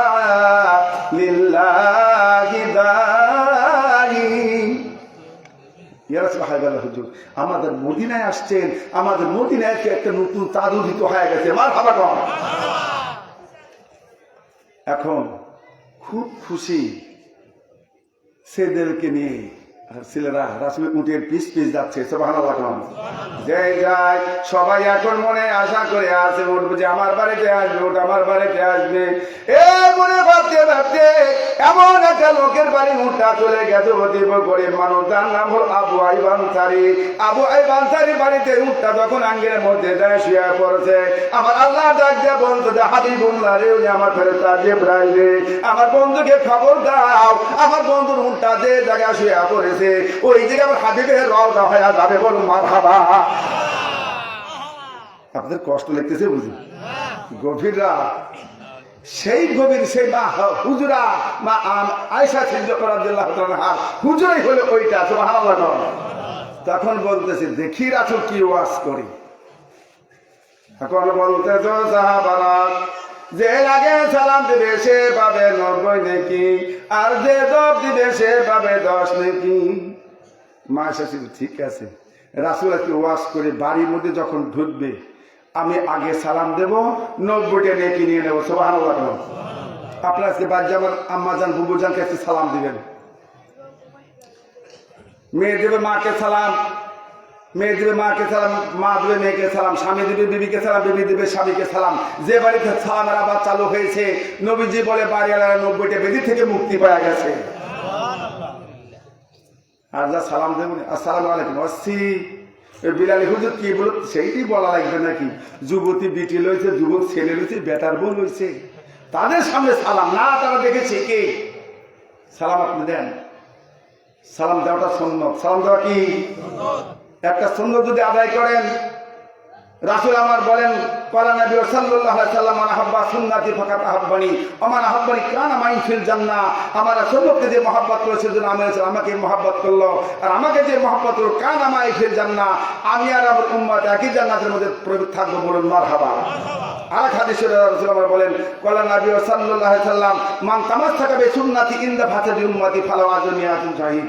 লিল্লাহি দাই। হুজুর আমাদের মদিনায় আসছেন, আমাদের মদিনায় একটা নতুন চাঁদ উদিত হয়ে গেছে। মারহাবা কর। এখন খুব খুশি ছেলেদেরকে নিয়ে, আর ছেলেরা রাসূলের উটের পিছ পিছ যাচ্ছে। সুবহানাল্লাহ। যে যায় সবাই এখন মনে আশা করে আছে উঠবে যে আমার বাড়িতে আসবে, ওটা আমার বাড়িতে আসবে। এ মনে ভাবতে ভাবতে এমন একটা লোকের বাড়ি উঠটা চলে গেছে, অতীব গরিব মানুষ, তার নাম হল আবু আইব আনসারী। আবু আইব আনসারীর বাড়িতে উঠটা যখন আঙ্গিনের মধ্যে যায় শুয়ে পড়েছে, আমার আল্লাহ ডাক দিয়ে বলতো যে হাবিবুল্লাহ রে, আমার ফেরেশতা জিবরাইল রে, আমার বন্ধুকে খবর দাও, আমার বন্ধুর উঠটা যে জায়গায় শুয়ে পড়েছে ওই জায়গায় আমার হাবিবের রওনা হয়ে যাবে। বলুন মারহাবা। আপনাদের কষ্ট লাগতেছে বুঝি, গভীর রাত, সেই গভীর সেই মা হুজুরা মা আয়েশা রাদিয়াল্লাহু তাআলা হুজুরাই হলো ওইটা। সুবহানাল্লাহ। তখন বলতেছে দেখি রাসূল কি ওয়াজ করে। এখন বলতেছে সাহাবারা যে আগে সালাম দিবে সে পাবে 90 নেকি, আর যে জবাব দিবে সে পাবে 10 নেকি। মা এসেছিল ঠিক আছে। রাসূল আজকে ওয়াজ করে বাড়ির মধ্যে যখন ঢুকবে আমি আগে সালাম দেব, 90টা নেকি নিয়ে নেবো। সুবহানাল্লাহ। আপনার আজকে বাদ আমার আম্মা জান বুবু জানকে আজকে সালাম দিবেন। মেয়ে দেবে মাকে সালাম, মেয়ে দেবে মাকে সালাম, মা দেবে মেয়েকে সালাম, স্বামী দেবে বিবিকে সালাম, বিবি দেবে স্বামীকে সালাম। যে বাড়িতে সালামের আবার চালু হয়েছে, নবীজি বলে বাড়িওয়ালারা 90টা বেদি থেকে মুক্তি পাওয়া গেছে। আর যা সালাম দেবেন আসসালামু আলাইকুম আসছি বিলালি হুজুর কি বলো সেইটি বলা লাগবে নাকি? যুবতী বিটি লইছে, যুবক ছেলে লইছে, বেটার বউ লইছে, তাদের সামনে সালাম না, তারা দেখেছে কে সালাম আপনি দেন। সালাম দেওয়াটা সুন্নত। সালাম দেওয়া কি একটা সুন্নত? যদি আদায় করেন, রাসূল আমার বলেন ক্বালা নবী সাল্লাল্লাহু আলাইহি ওয়াসাল্লাম মান আহাব্বা সুন্নতি ফাকাত আহাব্বানি ওয়া মান আহাব্বানি কানা মাই ফিল জান্নাহ। আমার সুন্নতকে যে মহব্বত করেছে, সেজন্য আমাকে মহব্বত করলো, আর আমাকে যে মহব্বত করলো কানা মাই ফিল জান্নাহ, আমি আর আমার উম্মত একই জান্নাতের মধ্যে থাকবো। বলুন মারহাবা। আর হাদিসে রাসূল আমার বলেন ক্বালা নবী সাল্লাল্লাহু আলাইহি ওয়াসাল্লাম মান তামাসসাকা বিসুন্নতি ইনদা ফাসাদি উম্মতি ফালাউ আজমিয়াতুন শাহীদ।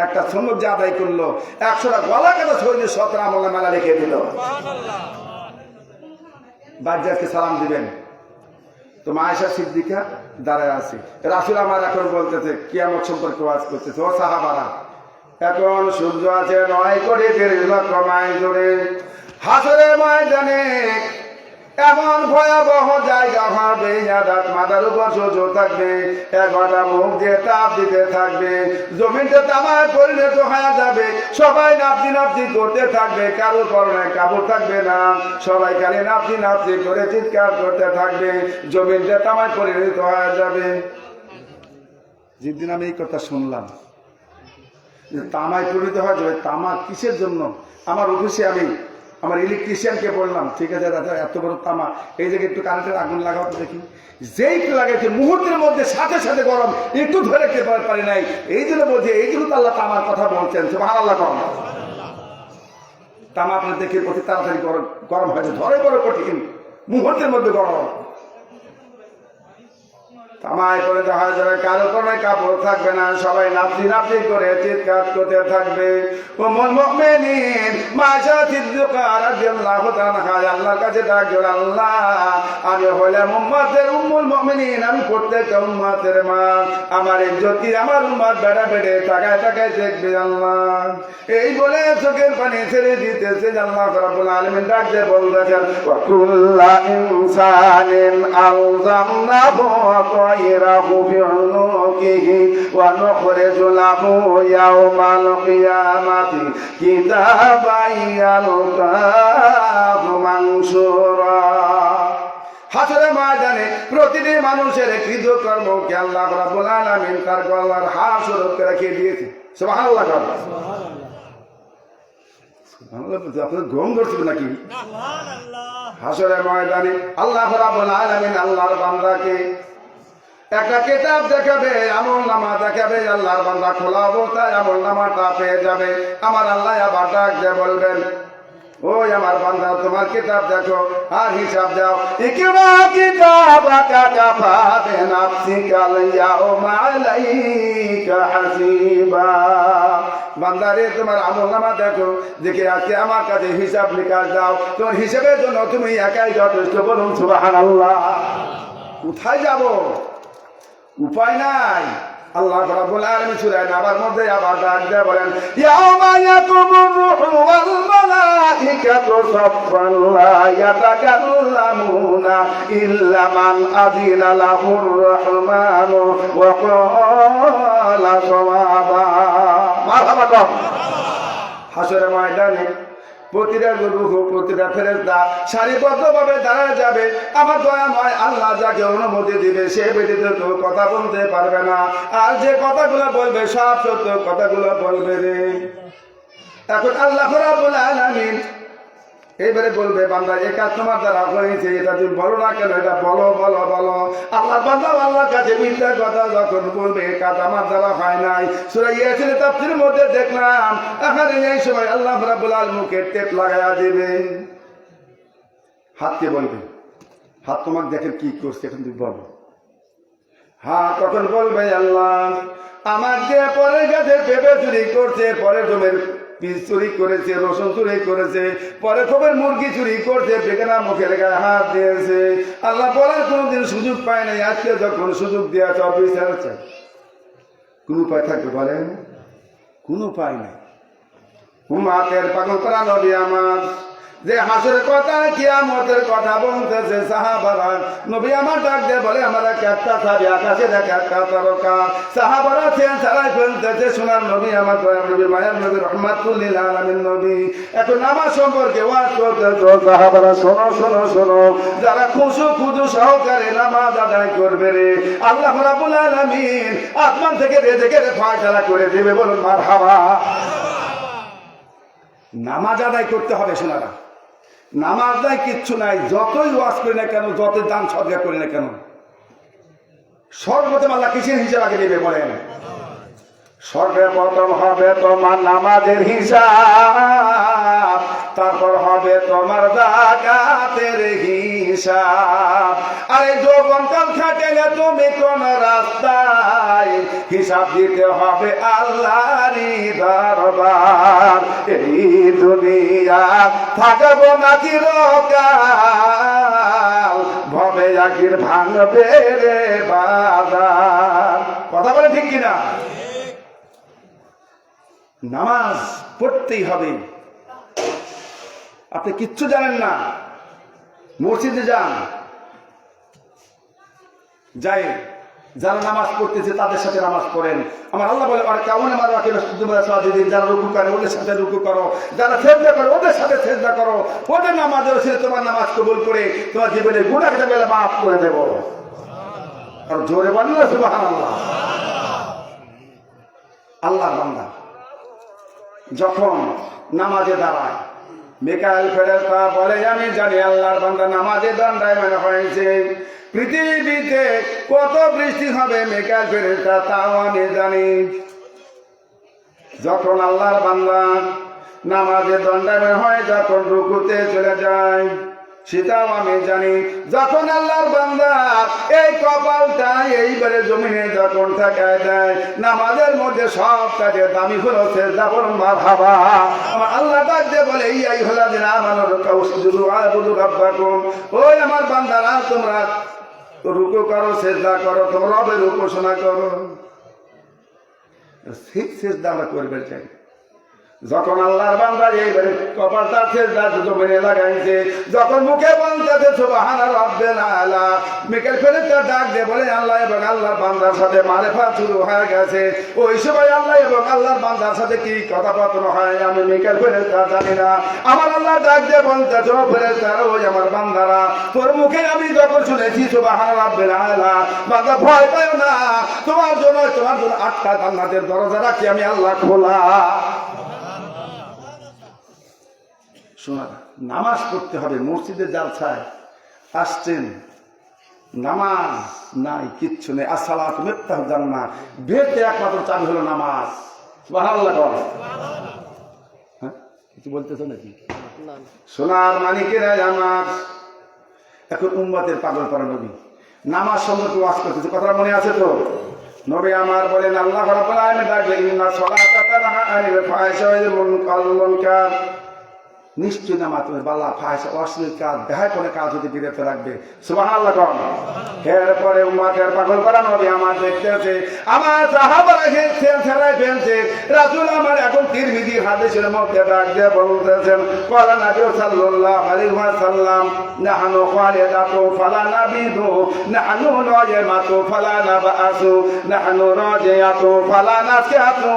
একটা সুন্নত যে আদায় করলো, 100টা গলা কাটা শরীরে 17 আমলে মেলা রেখে দিল। বাচ্চাকে সালাম দিবেন। তো মা আয়েশা সিদ্দিকা দাঁড়ায় আছে, রাসূল আমার এখন বলতেছে কিয়ামত সম্পর্কে ওয়াজ করতেছে, ও সাহাবারা এখন সূর্য আছে 9 কোটি 30 লক্ষ মাইল দূরে, হাসরের ময়দানে এমন ভয়াবহ জায়গা হবে, মাথার উপর সূর্য থাকবে, 1 ঘন্টা মুখ দিয়ে তাপ দিতে থাকবে, জমিনটা তামায় পরিণত হয়ে যাবে, সবাই নাপতি নাপতি করতে থাকবে, কারোর পরনে কাপড় থাকবে না, সবাই খালি নাপতি নাপতি করে চিৎকার করতে থাকবে, জমিনটা তামায় পরিণত হয়ে যাবে। যেদিন আমি এই কথা শুনলাম যে তামায় পরিণত হয়ে যাবে, তামা কিসের জন্য? আমার অফিসে আমি আমার ইলেকট্রিশিয়ানকে বললাম, ঠিক আছে দাদা এত বড় তামা, এই জায়গায় একটু কারেন্টের আগুন লাগাও তো দেখি। যেই লাগাইছে মুহূর্তের মধ্যে সাথে সাথে গরম, একটু ধরে রাখতে পারি নাই। এই জন্য বলছে, এই জন্য তো আল্লাহ তামার কথা বলছেন। সুবহানাল্লাহ। তামা আপনার দেখে অতি তাড়াতাড়ি গরম হয়েছে, ধরে বড় কঠিন, মুহূর্তের মধ্যে গরম। তামায় পরিণত হয়ে যাবে, কারো কোনো কাপড় থাকবে না, সবাই নাপতি নাপতি করে চিৎকার করতে থাকবে। উম্মুল মুমিনিন মাশা সিদ্দিকা রাদিয়াল্লাহু তাআলা আল্লাহর কাছে ডাক দিল, আল্লাহ আমি হলাম উম্মতের উম্মুল মুমিনিন, আমি প্রত্যেকটা উম্মতের মা, আমার ইজ্জত কি আমার উম্মত বেড়া বেড়ে তাকায় তাকায় দেখবে আল্লাহ। এই বলে চোখের পানি ছেড়ে দিতেছে। আল্লাহ রাব্বুল আলামিন ডাক দিয়ে বলতেছেন, ওয়া কুল্লা ইনসানিন আলজামনাহু طائره في عنقه ونخرج له يوم القيامة كتابا يلقاه منشورا। হাসরের ময়দানে প্রতিটি মানুষের কৃতকর্মকে আল্লাহ রাব্বুল আলামিন তার গলার হাসর করে রেখে দিয়েছে। সুবহানাল্লাহ। আপনাদের গম ধরছিল নাকি? হাসরের ময়দানে আল্লাহ রাব্বুল আলামিন আল্লাহর বান্দাকে একটা কিতাব দেখাবে, আমল নামা দেখাবে। আল্লাহর বান্দা খোলা অবস্থায় আমল নামাটা পেয়ে যাবে। আমার আল্লাহ আবার ডাক দিয়ে বলবেন, ওই আমার বান্দা তোমার কিতাব দেখো আর হিসাব দাও। ইকরা কিতাবাকা কাফা বিনাফসিকা আল-ইয়াওমা আলাইকা হাসিবা। বান্দারে তোমার আমল নামা দেখো, দেখে আজকে আমার কাছে হিসাব নিকাশ দাও। তোমার হিসাবের জন্য তুমি একাই যথেষ্ট। বলুন সুবহানাল্লাহ। কোথায় যাব? উপায় নাই। আল্লাহ রাব্বুল আলামিন সূরা নাবার মধ্যে আবার ডাক দিয়ে বলেন, ইয়াওমা ইয়াকুমুর রূহু ওয়াল মালাইকাতু সাফফান লা ইয়াতাকাল্লামুনা ইল্লা মান আযিনা লাহুর রাহমানু ওয়া ক্বালা সাওয়াবা। মারহাবা। হাসরের ময়দানে প্রতিটা রূহ, প্রতিটা ফেরেশতা সারিবদ্ধভাবে দাঁড়ায় যাবে। আমার দয়াময় আল্লাহ যাকে অনুমতি দিবে সে ব্যতীত কেউ কথা বলতে পারবে না। আর যে কথাগুলো বলবে সব সত্য কথাগুলো বলবে রে। এখন আল্লাহ রাব্বুল আলামিন এইবারে বলবে, বান্দা এই কাজ তোমার দ্বারা হয়েছে, এটা তুমি বলো না কেন? এটা বলো বলো বলো। আল্লাহ বান্দা আল্লাহর কাছে মিথ্যা কথা যখন বলবে, এই কাজ আমার দ্বারা হয় নাই। সূরা ইয়াসিনের তাফসীরের মধ্যে দেখলাম এখানে এই সময় আল্লাহ রাব্বুল আলামিন মুখে টেপ লাগায়া দিবে। হাতকে বলবে, হাত তোমাকে দেখেন কি করছে, এখন তুমি বলো। হ্যাঁ, তখন বলবে, আল্লাহ আমার যে পরের কাছে পেঁপে চুরি করছে, পরের জমির পিস চুরি করেছে, রসুন চুরি করেছে, পরে খবর মুরগি চুরি করছে, বেগানা মুখের গায়ে হাত দিয়েছে। আল্লাহ বলার কোনোদিন সুযোগ পায় নাই, আজকে যখন সুযোগ দেওয়া বিচার চাই, কোন উপায় থাকবে বলেন? কোন উপায় নাই। উম্মাতের পাগল করা নবী আমার যে হাসরের কথা কিয়ামতের কথা বলতেছে, সাহাবারা নবী আমার ডাক দিয়ে বলে আমার একটা ছাবি আকাশে দেখে একটা তারকা, সাহাবারা চেন ছাড়াই ফেলতেছে। সোনার নবী আমার দয়ার নবী মায়ার নবী রহমাতুল লিল আলামিন নবী এখন নামাজ সম্পর্কে ওয়াজ করতেছে। সাহাবারা শোনো শোনো শোনো, যারা খুশু খুদু সহকারে নামাজ আদায় করবে রে, আল্লাহ রাব্বুল আলামিন আসমান থেকে রেজেকের ফয়সালা করে দেবে, বলুন মারহাবা। নামাজ আদায় করতে হবে সোনারা, নামাজ আদায় কিচ্ছু নাই, যতই ওয়াজ করি না কেন, যতই দান সদকা করি না কেন, সর্বপ্রথম আল্লাহ কিসের হিসাব আগে দেবে বলেন? সর্বপ্রথম হবে তোমার নামাজের হিসাব, তারপর হবে তোমার যাকাতের হিসাব। আরে যৌবনকাল খাটেলে তুমি কোন রাস্তায়, হিসাব দিতে হবে আল্লাহরই দরবার। এই দুনিয়া থাকবো না চিরকাল, ভবে আখির ভাঙবে রে বাজার। কথা বলে ঠিক কিনা? নামাজ পড়তেই হবে। আপনি কিচ্ছু জানেন না, মসজিদে যান, যাই যারা নামাজ পড়তেছে তাদের সাথে নামাজ পড়েন। আমার আল্লাহ বলে আর কেমন আমার যারা রুকু করে ওদের সাথে রুকু করো, যারা সেজদা করে ওদের সাথে সেজদা করো, ওদের নামাজের সাথে তোমার নামাজ কবুল করে তোমার জীবনে গুনাহ গুলো মাফ করে দেব। আর জোরে বলেন না সুবহানাল্লাহ। আল্লাহর বান্দা যখন নামাজে দাঁড়ায়, মিকাইল ফেরেশতা বলে আমি জানি আল্লাহর বান্দা নামাজে দণ্ডায়মান হয়েছে, পৃথিবীতে কত বৃষ্টি হবে মিকাইল ফেরেশতা তাও আমি জানি। যখন আল্লাহর বান্দা নামাজে দণ্ডায়মান হয়, যখন রুকুতে চলে যায়, সেটাও আমি জানি। যখন আল্লাহর বান্দা এই কপালটা এইবারে জমিনে যখন ঠেকায় দেয়, নামাজের মধ্যে সব কাজে দামি হলো সেজদা, বলুন মারহাবা। আমার আল্লাহ ডাক দিয়ে বলে এই আইয়ুহাল্লাযিনা আমানু রুকউ ওয়াসজুদু ওয়া'বুদু রাব্বাকুম, ওই আমার বান্দারা তোমরা রুকু করো, সেজদা করো, তোমরা রবের উপাসনা করো। ঠিক সেজদা আমরা করবে চাই। যখন আল্লাহর বান্দা এইবারে কপালটা সেজদা জমিনে লাগাইছে, যখন মুখে বলতেছে সুবহানা রাব্বিল আলা, মিকাইল ফেরেশতা ডাক দিয়ে বলে আল্লাহ এবং আল্লাহর বান্দার সাথে মারেফাত শুরু হয়ে গেছে। ওই সময় আল্লাহ এবং আল্লাহর বান্দার সাথে কি কথাবার্তা হয় আমি মিকাইল ফেরেশতা জানি না। আমার আল্লাহ ডাক দিয়ে বলতেছে ও ফেরেশতা, ওই আমার বান্দারা তোর মুখে আমি যখন শুনেছি সুবহানা রাব্বিল আলা, বান্দা ভয় পাও না, তোমার জন্য 8টা জান্নাতের দরজা রাখি আমি আল্লাহ খোলা। শোনা, নামাজ পড়তে হবে। মসজিদে জালসায় আসছেন, নামাজ নাই, কিচ্ছু নেই। আসসালাতু মিফতাহুল জান্নাহ, বেতে একমাত্র চাবি হলো নামাজ। সুবহানাল্লাহ। হ্যাঁ, কিছু বলতেছ নাকি? সোনার মানিকেরা আমার এখন উম্মতের পাগল করা নবী নামাজ সম্পর্কে ওয়াজ করতেছে, কথাটা মনে আছে তো? নবী আমার বলেন আল্লাহ রাব্বুল আলামিন ডাকবে ইন্না সলাতা তানহা আনিল ফাহশা ওয়াল মুনকার, নিশ্চয় নামাজ তুমি বালা ফাহশা অশ্লীল কাজ বেহায়াপনা কাজ হতে বিরত রাখবে। সুবহানাল্লাহ। এরপরে উম্মতের পাগল করা নবী আমার দেখতেছে, আমার সাহাবারা ছেড়ে ফেলছে। রাসূল আমার এখন তিরমিজির হাদিসের মধ্যে ডাক দিয়ে বলতেছেন ক্বালা নবী সাল্লাল্লাহু আলাইহি ওয়াসাল্লাম নাহনু খালিদাতু ফালা নাবিদু, নাহনু রাজিমাতু ফালা নাবাসু, নাহনু রাজিয়াতু ফালা নাসিয়াতু,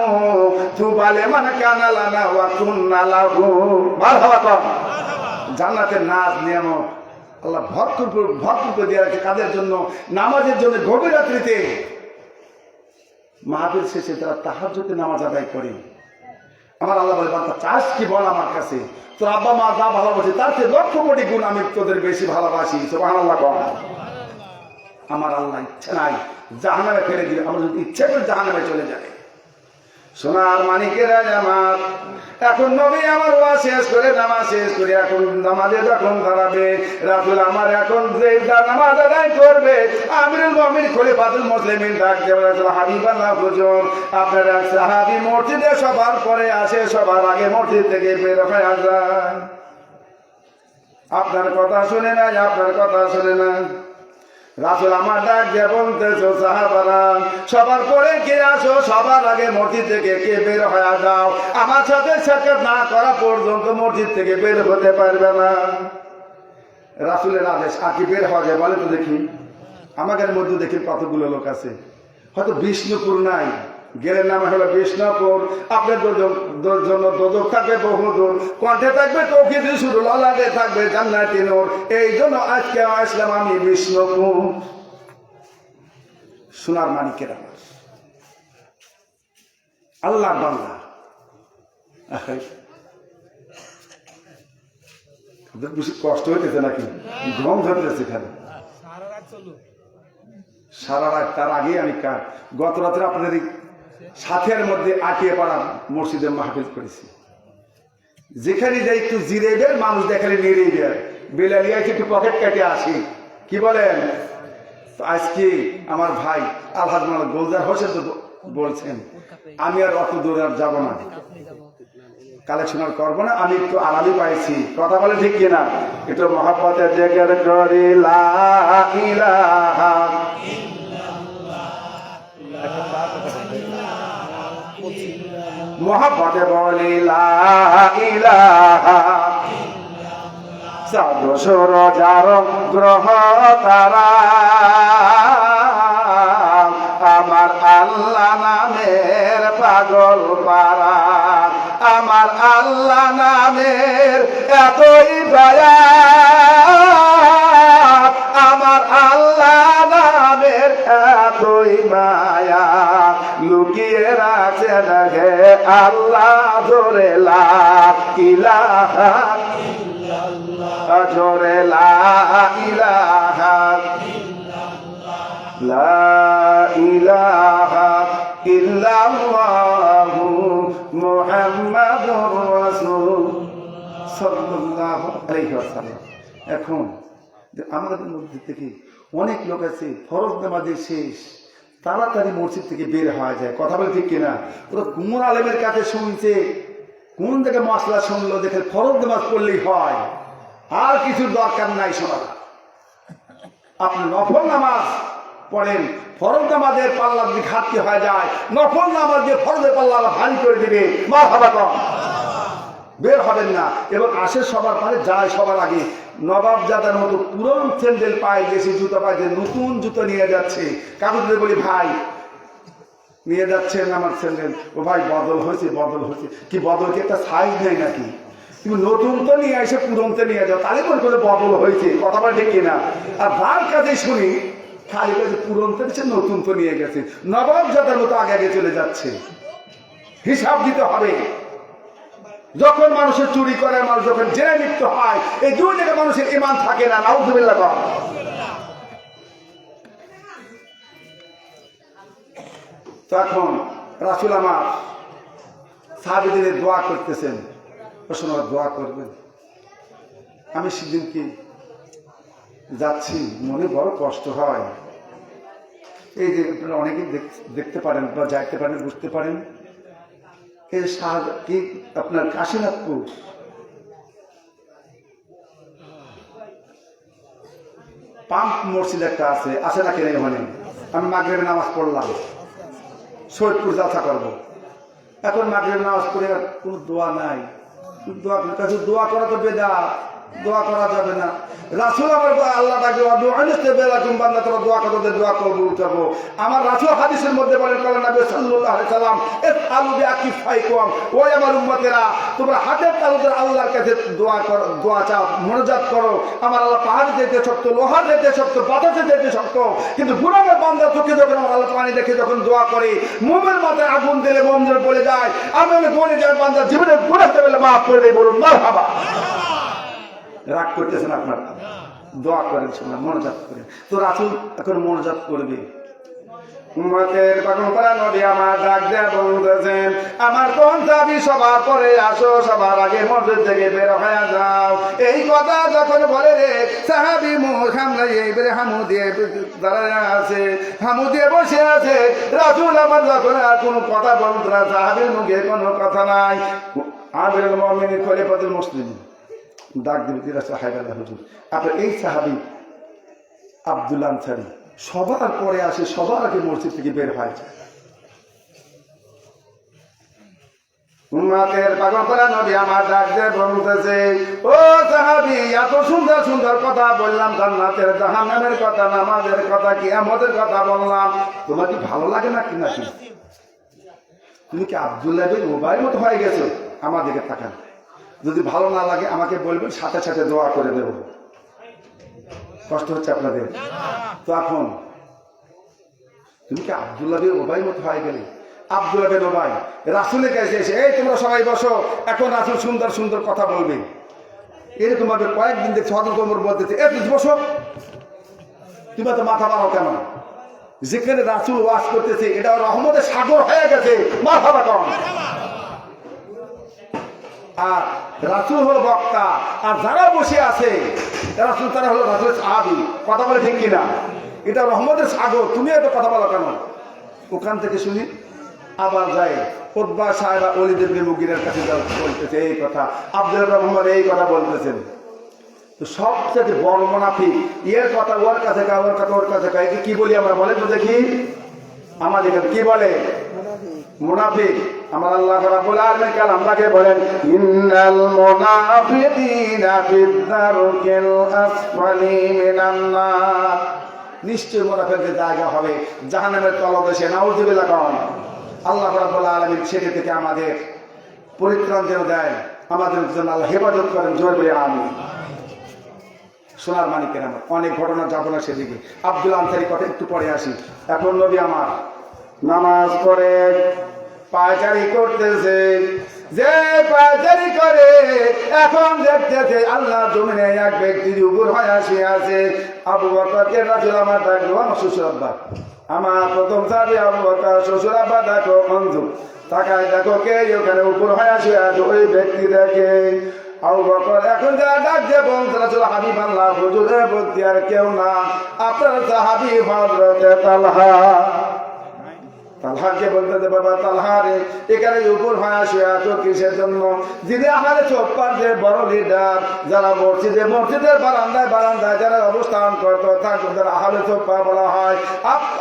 তুবালে মান কানা লানা ওয়া কুননা লাহু। জান্নাতের নাজ নিয়ামত আল্লাহ ভরপুর করে দিয়ে রাখছে কাদের জন্য? নামাজের জন্য। গভীর রাত্রিতে মাহফিল শেষে তারা তাহাজ্জুদে নামাজ আদায় করে। আমার আল্লাহ বলে বান্দা চাস কি বল আমার কাছে, তোর আব্বা মা যা ভালোবাসে তার চেয়ে 1,00,000 কোটি গুণ আমি তোদের বেশি ভালোবাসি। সুবহানাল্লাহ। আমার আল্লাহ ইচ্ছা নাই জাহান্নামে ফেলে দিবে, আমরা যদি ইচ্ছা করে জাহান্নামে চলে যাবে। সোনার মানিকেরা আমার, এখন নবী আমার ওয়াজ শেষ করে নামাজ শেষ করে এখন নামাজে যখন দাঁড়াবে, রাসূল আমার এখন যে নামাজ আদায় করবে, আমিরুল মুমিনিন খলিফাতুল মুসলিমিন ডাক দেবে, হাবিবাল্লাহ হুজুর আপনার এক সাহাবী মসজিদে সবার পরে আসে, সবার আগে মসজিদ থেকে বের হয়ে যায়, আপনার কথা শুনে নাই, আপনার কথা শুনে নাই। রাসূল আমার ডাক দিয়ে বলতেছো, সাহাবারা সবার পরে কে আসো, সবার আগে মসজিদ থেকে কে বের হয়ে যাও, আমার সাথে সাক্ষাৎ না করা পর্যন্ত মসজিদ থেকে বের হতে পারবে না। রাসূলের আদেশ, আর কি বের হওয়া যায় বলে তো দেখি। আমাদের মধ্যে দেখি কতগুলো লোক আছে, হয়তো বিষ্ণুপুর নাই, গেলের নাম হলো বিষ্ণুপুর, আপনার জন্য দোজখ থাকবে বহুদূর, কণ্ঠে থাকবে তৌহিদ শুরু, লালাতে থাকবে জান্নাতি নূর। এই জন্য আজকে আসলাম আমি বিষ্ণুপুর। সোনার মানিকেরা আল্লাহর বান্দা, বেশি কষ্ট হইতেছে নাকি? ঘুম ধরতেছে খালি সারা রাত। তার আগে আমি গত রাত্রে আপনাদের সাথের মধ্যে আটিয়ে পাড়া মসজিদে মাহফিল করেছি। যেখানে যাই একটু জিরেবেন, মানুষ দেখালে নিরেবেন, বেলালিয়া একটু পকেট কেটে আসি, কি বলেন? তো আজকে আমার ভাই আলহাজ মাওলানা গোলজার হোসেন তো বলছেন, আমি আর অত দূর আর যাবো না, কালেকশন আর করবো না, আমি একটু আরামই পাইছি। কথা বলে ঠিক কিনা? একটু মহব্বতে জিকির করি লা ইলাহা মহব্বতে বলি লা ইলাহা, চাঁদ সূরজার গ্রহ তারা আমার আল্লাহ নামের পাগল পারা, আমার আল্লাহ নামের এতই দয়া, আমার আল্লাহ নামের এতই মায়া, লুকিয়ে রাখছে হে আল্লাহ জোরে লা ইলাহা ইল্লাল্লাহ, জোরে লা ইলাহা লা ইলাহা ইল্লাল্লাহু মুহাম্মাদুর রাসূল সাল্লাল্লাহু আলাইহি ওয়াসাল্লাম। এখন আমাদের মধ্যে থেকে অনেক লোক আছে ফরজ নামাজের শেষ তাড়াতাড়ি মসজিদ থেকে বের হওয়া যায়। কথা বলে ঠিক কিনা? ওরা কোন আলেমের কাছে শুনছে, কোন থেকে মশলা শুনলো, দেখে ফরজ নামাজ পড়লেই হয়, আর কিছুর দরকার নাই শোনা। আপনি নফল নামাজ পড়েন, ফরজ নামাজের পাল্লা যদি ঘাটতি হয়ে যায়, নফল নামাজ দিয়ে ফরজের পাল্লা ভারী করে দিবে, মারহাবা কম, বের হবেন না। এবং আসে সবার পরে যায় সবার আগে, নবাব জাদার মতো পুরন স্যান্ডেল পায়, দেশি জুতো পায়, নতুন জুতো নিয়ে যাচ্ছে, কাগজে বলি ভাই নিয়ে যাচ্ছেন আমার স্যান্ডেল, ও ভাই বদল হয়েছে, বদল হয়েছে। কি বদল কি একটা সাইজ নেই নাকি? তুমি নতুন তো নিয়ে এসে পুরনতে নিয়ে যাও, তাহলে মনে করে বদল হয়েছে। কথা বলে ঠিক কিনা? আর যার কাছে শুনি খালি কাছে পুরনতে দিচ্ছে, নতুন তো নিয়ে গেছে, নবাব জাদার মতো আগে আগে চলে যাচ্ছে। হিসাব দিতে হবে। যখন মানুষের চুরি করে, মানুষ যখন জেনে লিপ্ত হয়, এই দুই জায়গায় মানুষের ঈমান থাকে না। নাউযুবিল্লাহ। তখন রাসূল আমার সাহাবীদের দোয়া করতেছেন, ওনারা দোয়া করবেন। আমি সেদিন কি যাচ্ছি, মনে বড় কষ্ট হয়। এই যে আপনারা অনেকেই দেখতে পারেন বা যাইতে পারেন, বুঝতে পারেন, এই কি আপনার কাশীনাথপুর পাম্প মসজিদ একটা আছে নাকি নেই? ওখানে আমি মাগরিবের নামাজ পড়লাম, সৈয়দপুর যাত্রা করবো। এখন মাগরিবের নামাজ পড়ে আর কোনো দোয়া নাই। দোয়া করা তো বেদাত, দোয়া করা যাবে না। রাসূল আমার আল্লাহ ডাকে বান্দা তোরা দোয়া করো, দোয়া করবো উঠাবো। আমার রাসূল হাদিসের মধ্যে বলেন, নবী সাল্লাল্লাহু আলাইহি সাল্লাম, ইফআলু বিআকিফাইকুম, ও আমার উম্মতেরা তোমরা হাতের তালুতে আল্লাহর কাছে দোয়া করো, দোয়া চাও, মুনাজাত করো। আমার আল্লাহ পাহাড় যেতে শক্ত, লোহার যেতে শক্ত, বাতাসে যেতে শক্ত, কিন্তু গুনাহের বান্দা চোখে যখন আমার আল্লাহ পানি দেখে যখন দোয়া করে, মুমিনের মাথায় আগুন দিলে মোম যেন পড়ে যায়, আমি বলে যাই বান্দা জীবনে গুনাহ করলে মাফ করে দেই, বলুন মারহাবা। রাগ করতেছেন আপনারা? দোয়া করেন, শোনা মনোজাত করেন। তো রাসূল এখন মনোজাত করবে, উম্মতের পাগল করা নবী আমার ডাক দেয়া বলতেছেন, আমার কোন দাবি সবার পরে আসো, সবার আগে মসজিদ থেকে বের হয়ে যাও। এই কথা যখন বলে রে সাহাবী মুখ সামলাই এইবারে হামু দিয়ে দাঁড়ায় আছে, হামু দিয়ে বসে আছে। রাসূল আমার যখন আর কোনো কথা বলতো না, সাহাবীর মুখে কোনো কথা নাই। আমিরুল মুমিনিন খলিফাতুল মুসলিমিন ডাক দিবে তিরা সাহাবাল্লাহ হুজুর, আপনার এই সাহাবী আব্দুল আনসারী সবার পরে আসে, সবার আগে মসজিদ থেকে বের হয়। উম্মতের পাগল করা নবী আমার ডাক দিয়ে বলতেছে, ও সাহাবী, এত সুন্দর সুন্দর কথা বললাম, জান্নাতের জাহান্নামের কথা, নামাজের কথা, কিয়ামতের কথা বললাম, তোমার কি ভালো লাগে না? কি নাকি তুমি কি আব্দুল্লাহ বিন উবাইর মতো হয়ে গেছো? আমার দিকে তাকান, যদি ভালো না লাগে আমাকে বলবেন, সাথে সাথে দোয়া করে দেব। কষ্ট হচ্ছে আপনাদের? তো এখন তুমি কি আব্দুল্লাহ বিন উবাইর মতো হয়ে গেলে? আব্দুল্লাহ বিন উবাই রাসূলের কাছে এসে, এই তোমরা সবাই বসো, এখন রাসূল সুন্দর সুন্দর কথা বলবে। এরকম ভাবে কয়েকদিন দেখছি হযরত ওমর বলতেছে, এই তুমি বসো, তুমি তো মাথা মারো কেন? যেখানে রাসূল ওয়াজ করতেছে এটা রহমতের সাগর হয়ে গেছে, মারহাবা কম। আর রাসূল হলো বক্তা, আর যারা বসে আছে রাসূল তারা হলো রাসূলের সাহাবী। কথা বলে ঠিক কিনা? এটা রহমতের সাগর, তুমি এত কথা বলো কেন? ওখান থেকে শুনি আবার যায় উতবা সাহেব ওলীদ ইবনে মুগীরার কাছে বলতেছে এই কথা, আব্দুল্লাহ রহমান এই কথা বলতেছেন। তো সবচেয়ে বড় মুনাফিক এর কথা ওর কাছে কয়, ওর কথা ওর কাছে কয়। কি বলি আমরা? বলেন তো দেখি, আমাদের কি বলে? মুনাফিক। আমার আল্লাহ রাব্বুল আলামিন কালামটাকে বলেন, ইন্নাল মুনাফিকিনা ফিদ-দারকিল আসফালি মিনান নার। নিশ্চয় মুনাফিকদের জায়গা হবে জাহান্নামের তলদেশে। নাউযুবিল্লাহ কোন। আল্লাহ রাব্বুল আলামিন সেটা থেকে আমাদের পরিত্রাণ যেন দেয়, আমাদের জন্য আল্লাহ হেফাজত করেন। জোরে বলি আমিন। সোনার মানিকের আমার অনেক ঘটনা যাব না সেদিকে। আব্দুল আনসারী কথা একটু পরে আসি। এখন নবী আমার নামাজ পড়ে পায়চারি করতেছে, যে পায়চারি করে এখন দেখতেছে আল্লাহ জমিনে এক ব্যক্তির উপর হয়ে আসে আছে। আবু বকরকে রাসূল আমার ডাকলো, আমার শ্বশুর আব্বা, আমার প্রথম সাহাবী আবু বকর, শ্বশুর আব্বা দেখো মঞ্জু, তাকায় দেখো কে ওখানে উপর হয়ে আসে আছে। ওই ব্যক্তি দেখে আবু বকর এখন যারা ডাক দিয়ে বলতে রাসূল, হাবিবাল্লাহ হুজুরের বলতে আর কেউ না, আপনার সাহাবী হযরতে তালহা। তালহাকে বলতে, বাবা তালহা রে, এখানে উপর হয়ে আসে আছো কিসের জন্য? যিনি আহলে সুফফার যে বড় লিডার, যারা মসজিদের বারান্দায় বারান্দায় যারা অবস্থান করতো তাদের আহলে সুফফা বলা হয়।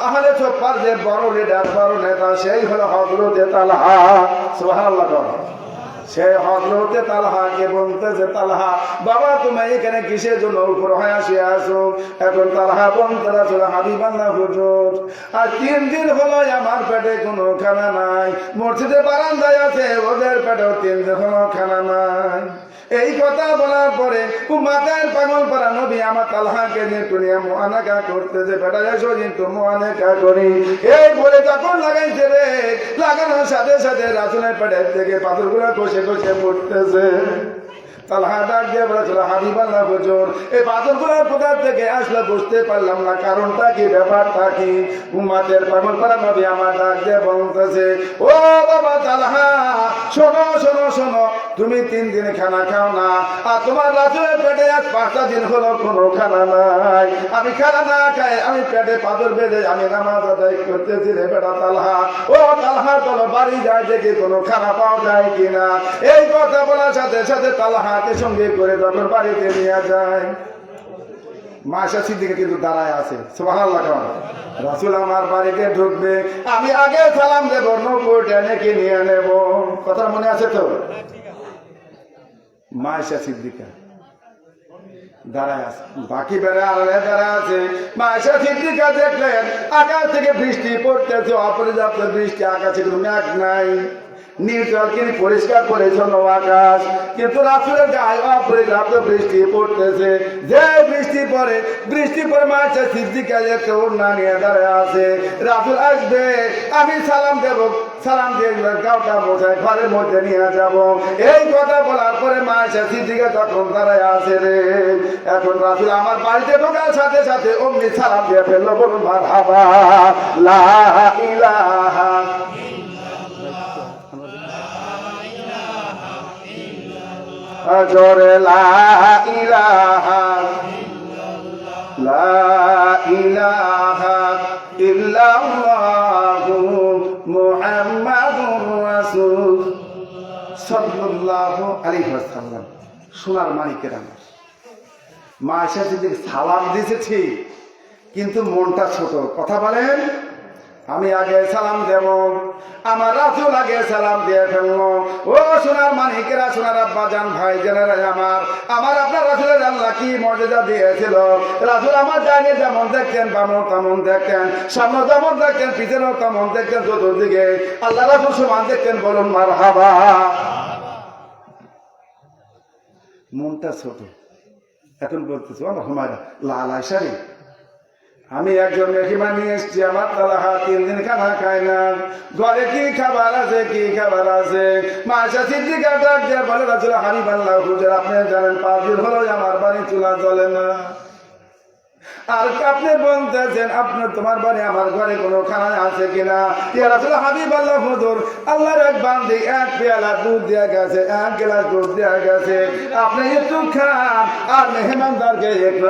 আহলে সুফফার যে বড় লিডার, বড় নেতা, সেই হলো হযরতে তালহা। সুবহানাল্লাহ। সে হযরতে তালহাকে বলতেছে, তালহা বাবা তুমি এখানে কিসের জন্য উপর হয়ে আসে আসো? এখন তালহা বলতে রাসূল, হাবিবাল্লাহ হুজুর, আর 3 দিন হলো আমার পেটে কোনো খানা নাই। মসজিদের বারান্দায় আছে, ওদের পেটেও 3 দিন হলো খানা নাই। এই কথা বলার পরে উম্মতের পাগল পারা নবী আমার তালহাকে নিয়ে দুনিয়া মুআনাকা করতেছে, বেটা এসো কিন্তু মুআনাকা করি। এই বলে তখন লাগাইছে রে, লাগানোর সাথে সাথে রাসূলের পেটের থেকে পাথরগুলো খসে খসে পড়তেছে। তালহা ডাক দিয়ে বলেছিল, হাবিবাল্লাহ হুজুর, এই পাথরগুলো কোথা থেকে আসলে বুঝতে পারলাম না, কারণটা কি, ব্যাপারটা কি? উম্মতের পাগল পারা নবী আমার ডাক দিয়ে বলতেছে, ও বাবা তালহা, শোনো শোনো শোনো, তুমি 3 দিন খানা খাও না, আর তোমার রাসূলের পেটে আজ 5টা দিন হলো কোনো খানা নাই। আমি খানা না খাই, আমি পেটে পাথর বেঁধে আমি নামাজ আদায় করতেছি রে বেটা তালহা। ও তালহা চলো বাড়ি যায় দেখি কোনো খানা পাওয়া যায় কিনা। এই কথা বলার সাথে সাথে তালহাকে সঙ্গে করে যখন বাড়িতে নিয়ে যায়, মায়েশা সিদ্দিকা কিন্তু দাঁড়ায় আছে। সুবহানাল্লাহ। রাসূল আমার বাড়িতে ঢুকবে, আমি আগে সালাম দেব, নবুটা নাকি নিয়ে নেব। কথা মনে আছে তো? মায়েশা সিদ্দিকা দাঁড়ায় আছে, বাকি বেড়া আড়ালে দাঁড়ায় আছে। মায়েশা সিদ্দিকা দেখলেন আকাশ থেকে বৃষ্টি পড়তেছে, অপর্যাপ্ত বৃষ্টি, আকাশে কোনো মেঘ নাই, নির্জল কিন্তু পরিষ্কার পরিচ্ছন্ন আকাশ, কিন্তু রাসূলের গায়ে অপর্যাপ্ত বৃষ্টি পড়তেছে। যে বৃষ্টি পরে মায়েশা সিদ্দিকা একটা ওড়না নিয়ে দাঁড়ায় আছে। রাসূল আসবে, আমি সালাম দেব, সালাম দিয়ে গাওটা মোছায় ঘরের মধ্যে নিয়ে যাব। এই কথা বলার পরে মা এসে সিদ্দিকা তখন দাঁড়ায় আছে রে। এখন রাসূল আমার বাড়িতে ঢোকার সাথে সাথে অমনি সালাম দিয়ে ফেললো, বলুন মারহাবা লা ইলাহা জোরে লা ইলাহা লা ইলাহা ইল্লাল্লাহু মুহাম্মাদুর রাসূল সাল্লাল্লাহু আলাইহি ওয়াসাল্লাম। সোনার মানিকেরা, মা এসে যদি সালাম দিয়েছে কিন্তু মনটা ছোট। কথা বলেন, আমি আগে সালাম দেব, আমার রাসূল আগে সালাম দিয়ে ফেললো। ও সোনার মানিকেরা, সোনার আব্বা জান ভাই জানেরা আমার আপনার রাসূলের আল্লাহ কি মর্যাদা দিয়েছিল। রাসূল আমার ডানে যেমন দেখতেন, বামও তেমন দেখতেন, সামনে যেমন দেখতেন, পিছনেও তেমন দেখতেন, চতুর্দিকে আল্লাহ রাসূল সমান দেখতেন। বলুন মারহাবা। মনটা ছোট। এখন বলতেছো আমার হুমায়রা লাল আয়সা রে, আমি একজন মেহমান নিয়ে এসছি, আমার তালাহা 3 দিন খানা খায় না, ঘরে কি খাবার আছে, কি খাবার আছে। মাসা সিদ্দিকা ডাক দিয়ে বলে, রাসূল হাবিবাল্লাহ হুজুর আপনি জানেন 5 দিন হলো আমার বাড়ি চুলা জ্বলে না, আর আপনি বলতেছেন আপনার তোমার বাড়ি আমার ঘরে কোনো খানা আছে কিনা। ইয়া রাসূল হাবিবাল্লাহ হুজুর আল্লাহর এক বান্দি 1 পেয়ালা দুধ দেয়া গেছে, 1 গ্লাস দুধ দেয়া গেছে, আপনি একটু খান আর মেহমানদারকে একটু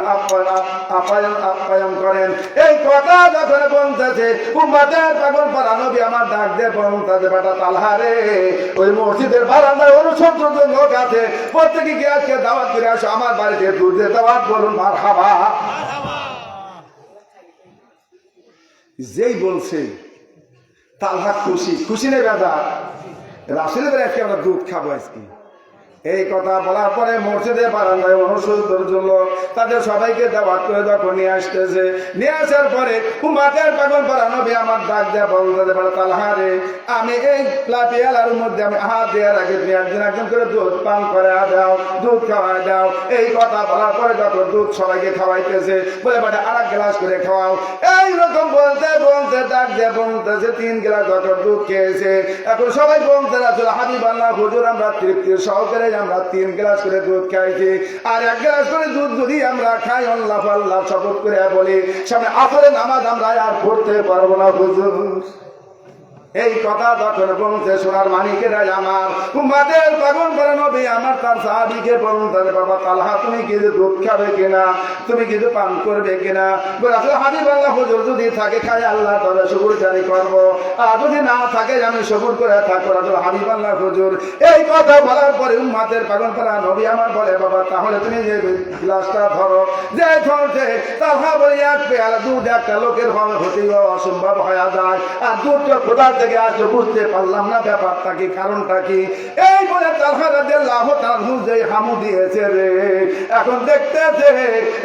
আপ্যায়ন করেন। এই কথা যখন বলতেছে উম্মতের পাগল পারা নবী আমার ডাক দিয়ে বলতেছে, বেটা তালহা রে, ওই মসজিদের বারান্দায় 69 জন লোক আছে, প্রত্যেকে গিয়ে আজকে দাওয়াত করে আসো আমার বাড়িতে দুধের দাওয়াত। বলুন মারহাবা। যেই বলছে তালহা খুশি, খুশি নেই বেদা, রাসূলের আজকে আমরা দুধ খাবো আজকে। এই কথা বলার পরে মসজিদে বারান্দায় 69 জন লোক, তাদের সবাইকে দাওয়াত করে যখন নিয়ে আসতেছে, নিয়ে আসার পরে উম্মতের পাগল পারা নবী আমার ডাক দেয়া বলতে পারে, তালহা রে, আমি এই পেয়ালার মধ্যে আমি হাত দেওয়ার আগে তুমি একজন করে দুধ পান করে দাও, দুধ খাওয়াই দাও। এই কথা বলার পরে যখন দুধ সবাইকে খাওয়াইতেছে, বলে বেটা আর 1 গ্লাস করে খাওয়াও। এইরকম বলতে বলতে ডাক দিয়ে বলতেছে 3 গ্লাস যখন দুধ খেয়েছে, এখন সবাই বলতে রাসূল হাবিবাল্লাহ হুজুর আমরা তৃপ্তির সহকারে আমরা 3 গ্লাস করে দুধ খাইছি, আর 1 গ্লাস করে দুধ যদি আমরা খাই আল্লাহ আল্লাহ শপথ করে বলি সামনে আসরে নামাজ আমরা আর পড়তে পারবো না হুজুর। এই কথা যখন বলতে সোনার মানিকেরা আমার উম্মতের পাগল করে নবী আমার তার সাহাবীকে বলতে, বাবা তালহা তুমি কি দুধ খাবে কিনা, তুমি কিছু পান করবে কিনা। রাসূল হাবিবাল্লাহ হুজুর যদি থাকে খায় আল্লাহ তবে শুকর জারি করব, আর যদি না থাকে আমি শুকর করে থাকবো। রাসূল হাবিবাল্লাহ হুজুর এই কথা বলার পরে উম্মতের পাগল করা নবী আমার বলে, বাবা তাহলে তুমি যে গ্লাসটা ধরো, যে ধরছে তালহা বলে 1 পেয়ালা দুধ একটা লোকের হবে হতেই অসম্ভব হয়ে যায়, আর দুধটা খোদা থেকে আসলে বুঝতে পারলাম না ব্যাপারটা কি, কারণটা কি। এই বলে তালহা রাদিয়াল্লাহু তাআলা যে হামু দিয়েছে রে, এখন দেখতেছে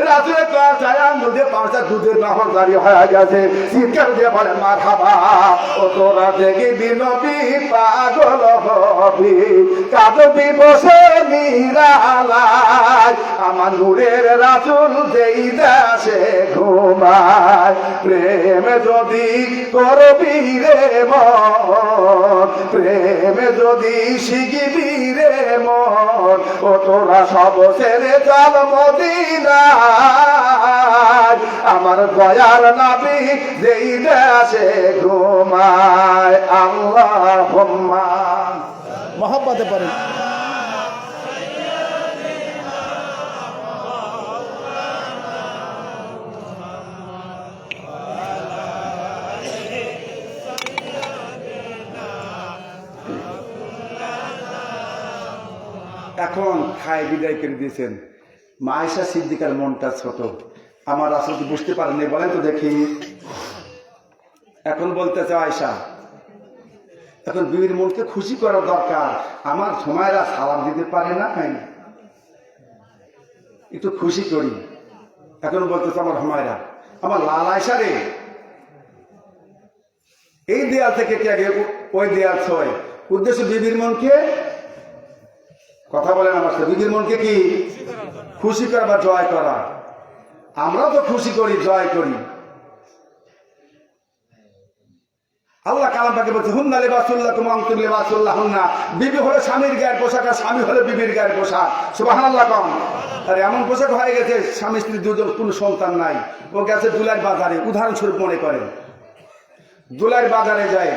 রাসূলের কাছে আঙ্গুল দিয়ে 5টা দুধের নহর জারি হয়ে গেছে। চিৎকার দিয়ে বলে মারহাবা, ও তোরা দেখবি নবী পাগল হবি, কাঁদবি বসে নিরালায়, আমার নূরের রাসূল যেই দেশে ঘুমায়, প্রেম যদি করবি রে মন, প্রেমে যদি শিখবি রে মন, ও তোরা সব ছেড়ে চল মদিনায়, আমার দয়ার নবী যেই দেশে ঘুমায়। আল্লাহুম্মা মহব্বতে পড়েন। এখন খায় বিদায় করে দিয়েছেন। মা আয়েশা সিদ্দিকার মনটা ছোট, আমার রাসূল কি বুঝতে পারেননি বলেন তো দেখি। এখন বলতেছে আয়েশা, এখন বিবির মনকে খুশি করা দরকার, আমার হুমায়রা সালাম দিতে পারে না, একটু খুশি করি। এখন বলতেছে আমার হুমায়রা, আমার লাল আয়েশা রে, এই দেয়াল থেকে কি আগে ওই দেয়াল ছয়, উদ্দেশ্য বিবির মনকে, কথা বলেন আমার সাথে, বিবির মনকে কি খুশি করা বা জয় করা। আমরা তো খুশি করি, জয় করি। আল্লাহ কালাম পাকে বলছে হুন্না লিবাসুল্লাহ কুম আনতুম লিবাসুল্লাহ হুন্না। বিবি হলো স্বামীর গায়ের পোশাক আর স্বামী হলো বিবির গায়ের পোশাক। সুবহানাল্লাহ কম। আর এমন পোশাক হয়ে গেছে স্বামী স্ত্রী দুজন কোনো সন্তান নাই, ও গেছে দুলার বাজারে, উদাহরণস্বরূপ মনে করেন দুলার বাজারে যায়,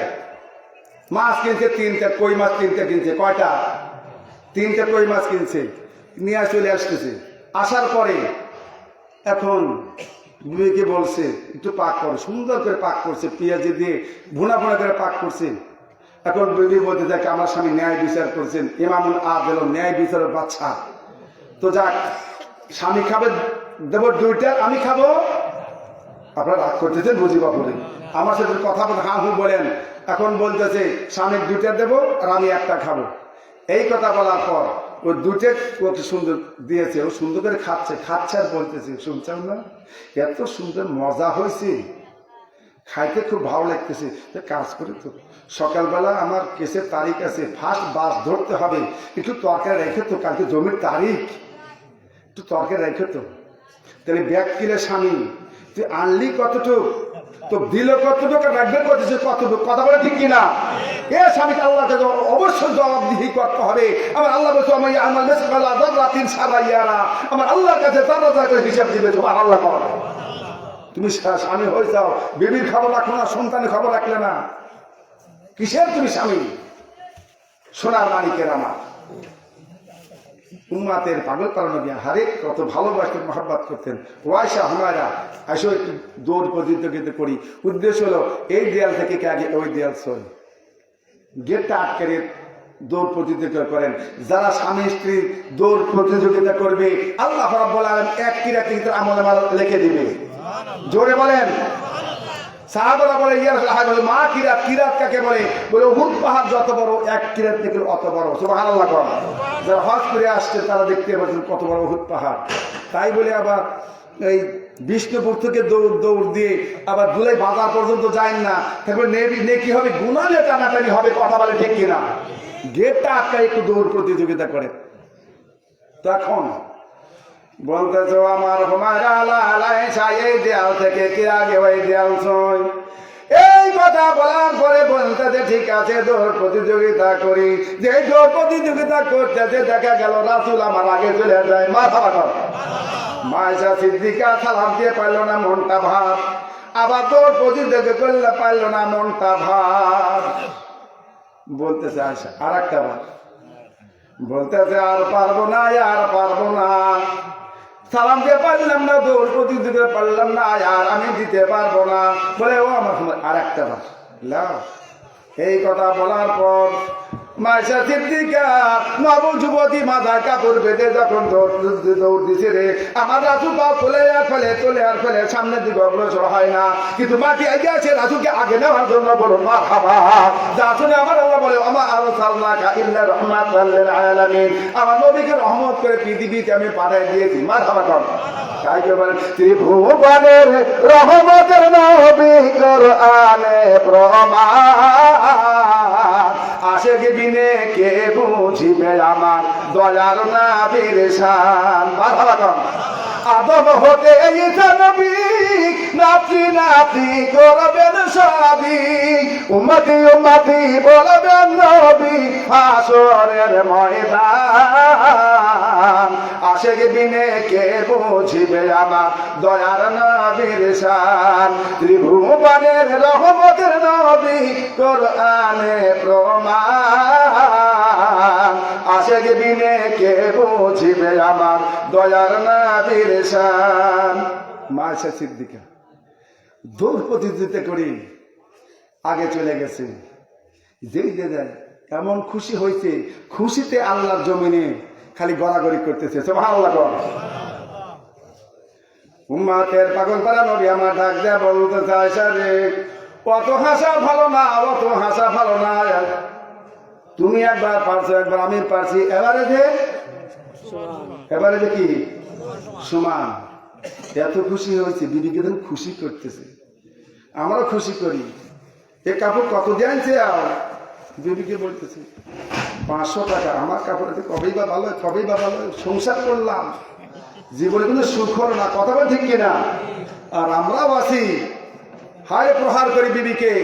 মাছ কিনছে তিনটে, কই মাছ তিনটে কিনছে। কয়টা? তিনটে কই মাছ কিনছে, নিয়ে চলে আসতেছে। আসার পরে এখন বিবিকে বলছে একটু পাক করো, সুন্দর করে পাক করছে, পেঁয়াজি দিয়ে ভুনা ভুনা করে পাক করছে। এখন বিবি বলতে দেখে আমার স্বামী ন্যায় বিচার করছেন, ইমামুল আদিল, ন্যায় বিচারের বাচ্চা। তো যাক, স্বামী খাবে দেব দুইটা, আমি খাবো। আপনারা রাগ করতেছেন বুঝি বাপুরে, আমার সাথে কথা বলে হা হু বলেন। এখন বলতেছে স্বামীর দুইটা দেবো আর আমি একটা খাবো। এই কথা বলার পর ও দুটো ওকে সুন্দর দিয়েছে, ও সুন্দর করে খাচ্ছে খাচ্ছে আর বলতেছে শুনছেন না এত সুন্দর মজা হয়েছে, খাইতে খুব ভালো লাগতেছে। কাজ করে তো সকালবেলা আমার কেসের তারিখ আছে, ফার্স্ট বাস ধরতে হবে, একটু তরকারি রেখে তো, কালকে জমির তারিখ, একটু তরকারি রেখে তো। তাহলে ব্যাগ কিনে স্বামী তুই আনলি কতটুক, তো দিল কতটুক, রাখবে কতটুক, কতটুক, কথা বলে ঠিক কিনা? এ স্বামীকে আল্লাহকে অবশ্যই জবাবদিহি করতে হবে। আমার আল্লাহ বলছো আমি আমার রাতিন সারা ইয়ারা, আমার আল্লাহর কাছে তারা করে হিসাব দিবে। তোমার আল্লাহ কর, তুমি স্বামী হয়ে যাও, বেবির খবর রাখো না, সন্তানের খবর রাখলে না, কিসের তুমি স্বামী? সোনার মানিকের আমার উম্মাতের পাগল পালানো গিয়া হারেক কত ভালোবাসতেন, মহাব্বত করতেন। ওয়াইশা হুমায়রা আসো একটু দৌড় প্রতিযোগিতা করি। উদ্দেশ্য হলো এই দেয়াল থেকে কে আগে ওই দেয়াল সই, গেটটা আটকে দৌড় প্রতিযোগিতা করেন। যারা স্বামী স্ত্রী দৌড় প্রতিযোগিতা করবে আল্লাহ রাব্বুল আলামিন এক কিরাতে তার আমলনামা লিখে দিবে। জোরে বলেন। সাহাবারা বলে ইয়া রাসূলুল্লাহ, বলে মা কিরাত, কিরাত কাকে বলে? বলে উহুদ পাহাড় যত বড়, এক কিরাত থেকে অত বড়। সুবহানাল্লাহ। যারা হজ করে আসছে তারা দেখতে পাচ্ছেন কত বড় উহুদ পাহাড়। তাই বলে আবার এই বিষ্ণুপুর থেকে দৌড় দিয়ে আবার ধুলাই বাজার পর্যন্ত যায় না, তারপরে নেকি হবে, গুনাহে টানাটানি হবে। কথা বলে ঠিক কিনা? গেটটা আটকা একটু দৌড় প্রতিযোগিতা করে। তখন বলতেছো আমার হুমায়রা এই দেয়াল থেকে কে আগে ওই দেয়াল ছয়। এই কথা বলার পরে বলতেছে ঠিক আছে দৌড় প্রতিযোগিতা করি। যে দৌড় প্রতিযোগিতা করতেছে দেখা গেল রাসূল আমার আগে চলে যায়। মারহাবা কর। মায়েশা সিদ্দিকা সালাম দিয়ে পারল না, মনটা ভাব। আবার দৌড় প্রতিযোগিতা করলে পারল না, মনটা ভাব। বলতেছে আয়সা আর একটা বার, বলতেছে আর পারবো না, আর পারবো না, সালাম দিয়ে পারলাম না, দৌড় প্রতিযোগিতা পারলাম না, আর আমি দিতে পারবো না। বলে ও আমার আর একটা বার। এই কথা বলার পর মায়েশা সিদ্দিকা নবল যুবতী মাথায় কাপড় বেঁধে যখন দৌড় দিছে রে, আমার রাসূল পা ফেলে আর ফেলে সামনের দিকে অগ্রসর হয় না, কিন্তু মাটি এগিয়ে আছে রাসূলকে আগে নেওয়ার জন্য। বলুন মারহাবা। যা শুনে আমার আল্লাহ বলে আমা আরসালনাকা ইল্লা রাহমাতাল লিল আলামিন, আমার নবীকে রহমত করে পৃথিবীতে আমি পাঠিয়ে দিয়েছি। মারহাবা কর। তাই বলে ত্রিভুবনের রহমতের নবী কোরআনে প্রমাণ, আশেক বিনে কে বুঝিবে আমার দয়ার নবীর শান। মারহাবা কর। আদম হতে ঈসা নবী নাতি নাতি করবেন সবই, উম্মতি উম্মতি বলবেন নবী হাসরের ময়দান, আশেক বিনে কে বুঝিবে আমার দয়ার নবীর শান। ত্রিভুবনের রহমতের নবী কোরআনে প্রমাণ, আশেক বিনে কে বুঝিবে আমার দয়ার নবীর শান। মায়েশা সিদ্দিকা দৌড় প্রতিযোগিতা করি আগে চলে গেছে। যেই যায় এমন খুশি হয়েছে, খুশিতে আল্লাহর জমিনে খালি গড়াগড়ি করতেছে। সুবহানাল্লাহ। উম্মাতের পাগল পারা নবী আমার ডাক দেয়া বলতেছে আয়েশা রে, অত হাসা ভালো না, অত হাসা ভালো না, তুমি একবার পারছো, একবার আমি পারছি, এবারে যে কি সমান। এত খুশি হয়েছে, বিবিকে ধরুন খুশি করতেছে, আমরাও খুশি করি। এ কাপড় কত দিয়ে আনছে? বিবিকে বলতেছে 500 টাকা। আমার কাপড় কবেই বা ভালো, কবেই বা ভালো, সংসার করলাম, জীবনে কিন্তু সুখ হলো না। কথা বল ঠিক কিনা? আর আমরাও আছি হায় প্রহার করি বিবিকে,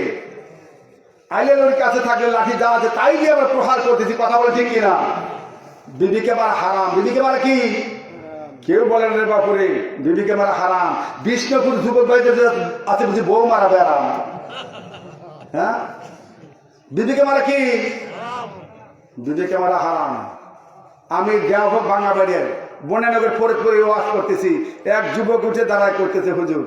আইলেন ওর কাছে থাকলে লাঠি জ্বালাতে তাই দিয়ে আমরা প্রহার করতেছি, কথা বলে ঠিক কিনা? বিবিকে মারা হারাম। বিবিকে মারা কি? কেউ বলেন রে বাপুরে বিবিকে মারা হারাম। বিষ্ণুপুর যুবক ভাইদের আছে বুঝি বউ মারা বেড়াম। হ্যাঁ, বিবিকে মারা কি? বিবিকে মারা হারাম। আমি দেওয়া ভাঙা বাড়ির বনানগর ফরিদপুরে ওয়াজ করতেছি, এক যুবক উঠে দাঁড়ায় করতেছে, হুজুর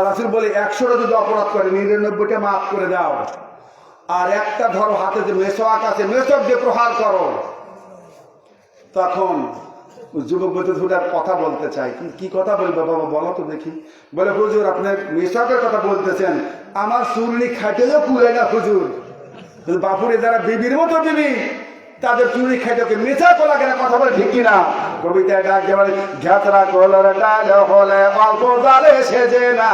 রাসূল বলে 100টা যদি অপরাধ করে 99টা মাফ করে দাও, আর একটা ধরো হাতে যে মেসওয়াক আছে মেসওয়াক দিয়ে প্রহার করো। তখন যুবক বলতে হুজুর কথা বলতে চাই। কি কথা বলবো বাবা, বলো তো দেখি। বলে হুজুর আপনি মেসওয়াকের কথা বলতেছেন, আমার চুল্লি খাইতেও পুরে না হুজুর। বাপুরে যারা বিবির মতো বিবি তাদের চুরি খাইতে মেসা কলা কেন, কথা বলে ঠিক কিনা? কবিতায় ডাক বলে ঘাতরা কলার ডাল হলে অল্প জালে সেজে না,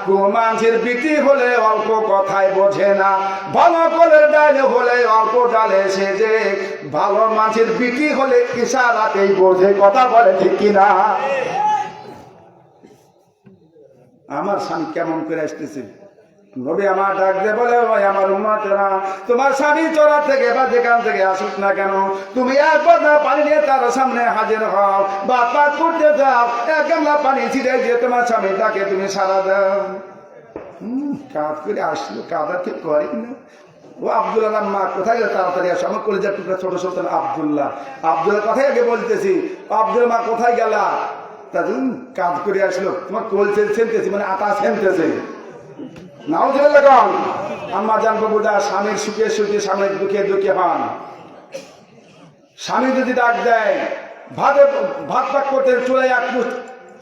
কুমাংসের বিক্রি হলে অল্প কথায় বোঝে না, ভালো কলের ডাল হলে অল্প জালে সেজে, ভালো মাছের বিক্রি হলে ইশারাতেই বোঝে, কথা বলে ঠিক কিনা? আমার স্বামী কেমন করে আসতেছে, নবী আমার ডাক দিয়ে বলে ওই আমার উম্মতেরা, তোমার স্বামী চোরা থেকে বা যেখান থেকে আসুক না কেন, তুমি এক বদনা পানি নিয়ে তার সামনে হাজির হও, বা পাক করতে যাও, এক গামলা পানি ছিটাই দিয়ে তোমার স্বামীটাকে তুমি সারা দাও। কাজ করে আসলো, কাদা ঠিক করে না। ও আব্দুল্লাহ মা কোথায় গেল, তাড়াতাড়ি আসো। আমার কলেজের টুকরা ছোট সন্তান আব্দুল্লাহ, আব্দুল্লাহ কথাই আগে বলতেছি, আব্দুল্লাহ মা কোথায় গেলা? তা কাজ করে আসলো, তোমার কলছে ছেনতেছি, মানে আটা ছেনতেছে। আম্মা জানবো বোঝা স্বামীর সুখে সুখে স্বামীর দুঃখে দুঃখে হন। স্বামী যদি ডাক দেয় ভাত পাক করতে চলে এক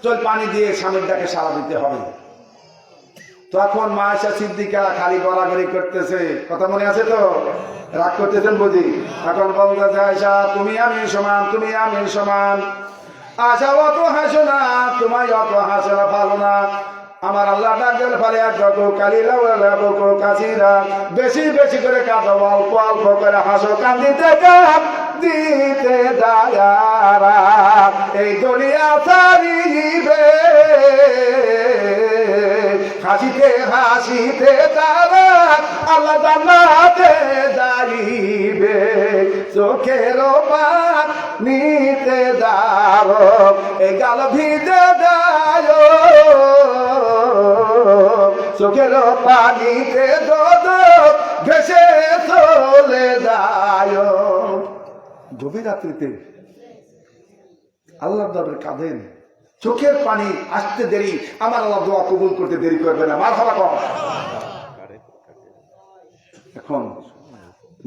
চল পানি দিয়ে স্বামীর ডাকে সাড়া দিতে হবে। তখন মা আয়েশা সিদ্দিকা খালি গড়াগড়ি করতেছে, কথা মনে আছে তো? রাগ করতেছেন বুঝি? এখন বলতেছে আয়েশা তুমি আমি সমান, তুমি আমি সমান, আশা অত হাসো না, তোমায় অত হাসো না, ভালো না। আমার আল্লাহ ডাকল ফলে যত কালিলা কাশিরা, বেশি বেশি করে কাঁদো, অল্প অল্প করে হাসো, কান্দিতে কাপ দিতে দায়ারা, এই দুনিয়া ছাড়িবে, হাসিতে হাসিতে তারা আল্লাহ জান্নাতে যাইবে, চোখের পাক নিতে যাও, এই গাল ভিজে যায়, চোখের পানিতে ভেসে চলে যায়। গভীর রাত্রিতে আল্লাহ দরবারে কাঁদেন, চোখের পানি আসতে দেরি, আমার আল্লাহ দোয়া কবুল করতে দেরি করবে না। মারহাবা কম। এখন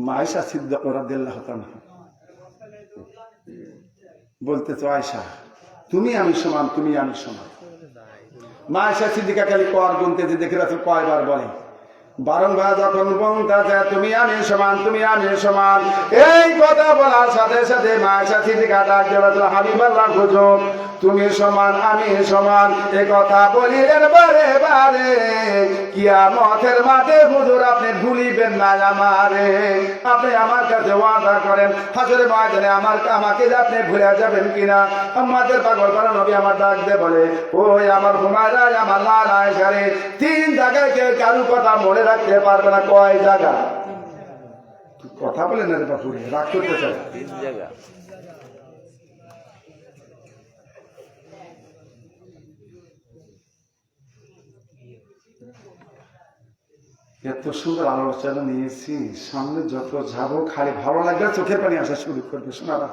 মা আয়েশা সিদ্দিকা রাদিয়াল্লাহু তাআলা বলতেছে আয়েশা তুমি আমি সমান, তুমি আমি সমান। মা আয়েশা সিদ্দিকা খালি কর গুনতে যে দেখে রাসূল কয়বার বলে, বারংবার যখন বলতেছে তুমি আমি সমান, তুমি আমি সমান, এই কথা বলার সাথে সাথে মা আয়েশা সিদ্দিকা ডাক দিয়ে বলল হাবিবাল্লাহ হুজুর তুমি সমান আমি সমান, এই কথা বলিলেন বারে বারে, কিয়ামতের মাঠে হুজুর আপনি ভুলিবেন না আমারে, আপনি আমার কাছে ওয়াদা করেন হাসরের ময়দানে আমাকে যে আপনি ভুলে যাবেন কিনা। আমাদের পাগল করা নবী আমার ডাক দিয়ে বলে ওই আমার হুমায়রা, আমার লাল আয়েশা রে, 3 জায়গায় কেউ কারু কথা মনে রাখতে পারবে না। কয় জায়গা? কথা বলে না রে বাপুরে, রাগ করতে চাই। 3 জায়গা। এত সুন্দর আলোচনা নিয়েছি, সামনে যত যাবো খালি ভালো লাগবে, চোখের পানি আসা শুরু করবে। শোনারা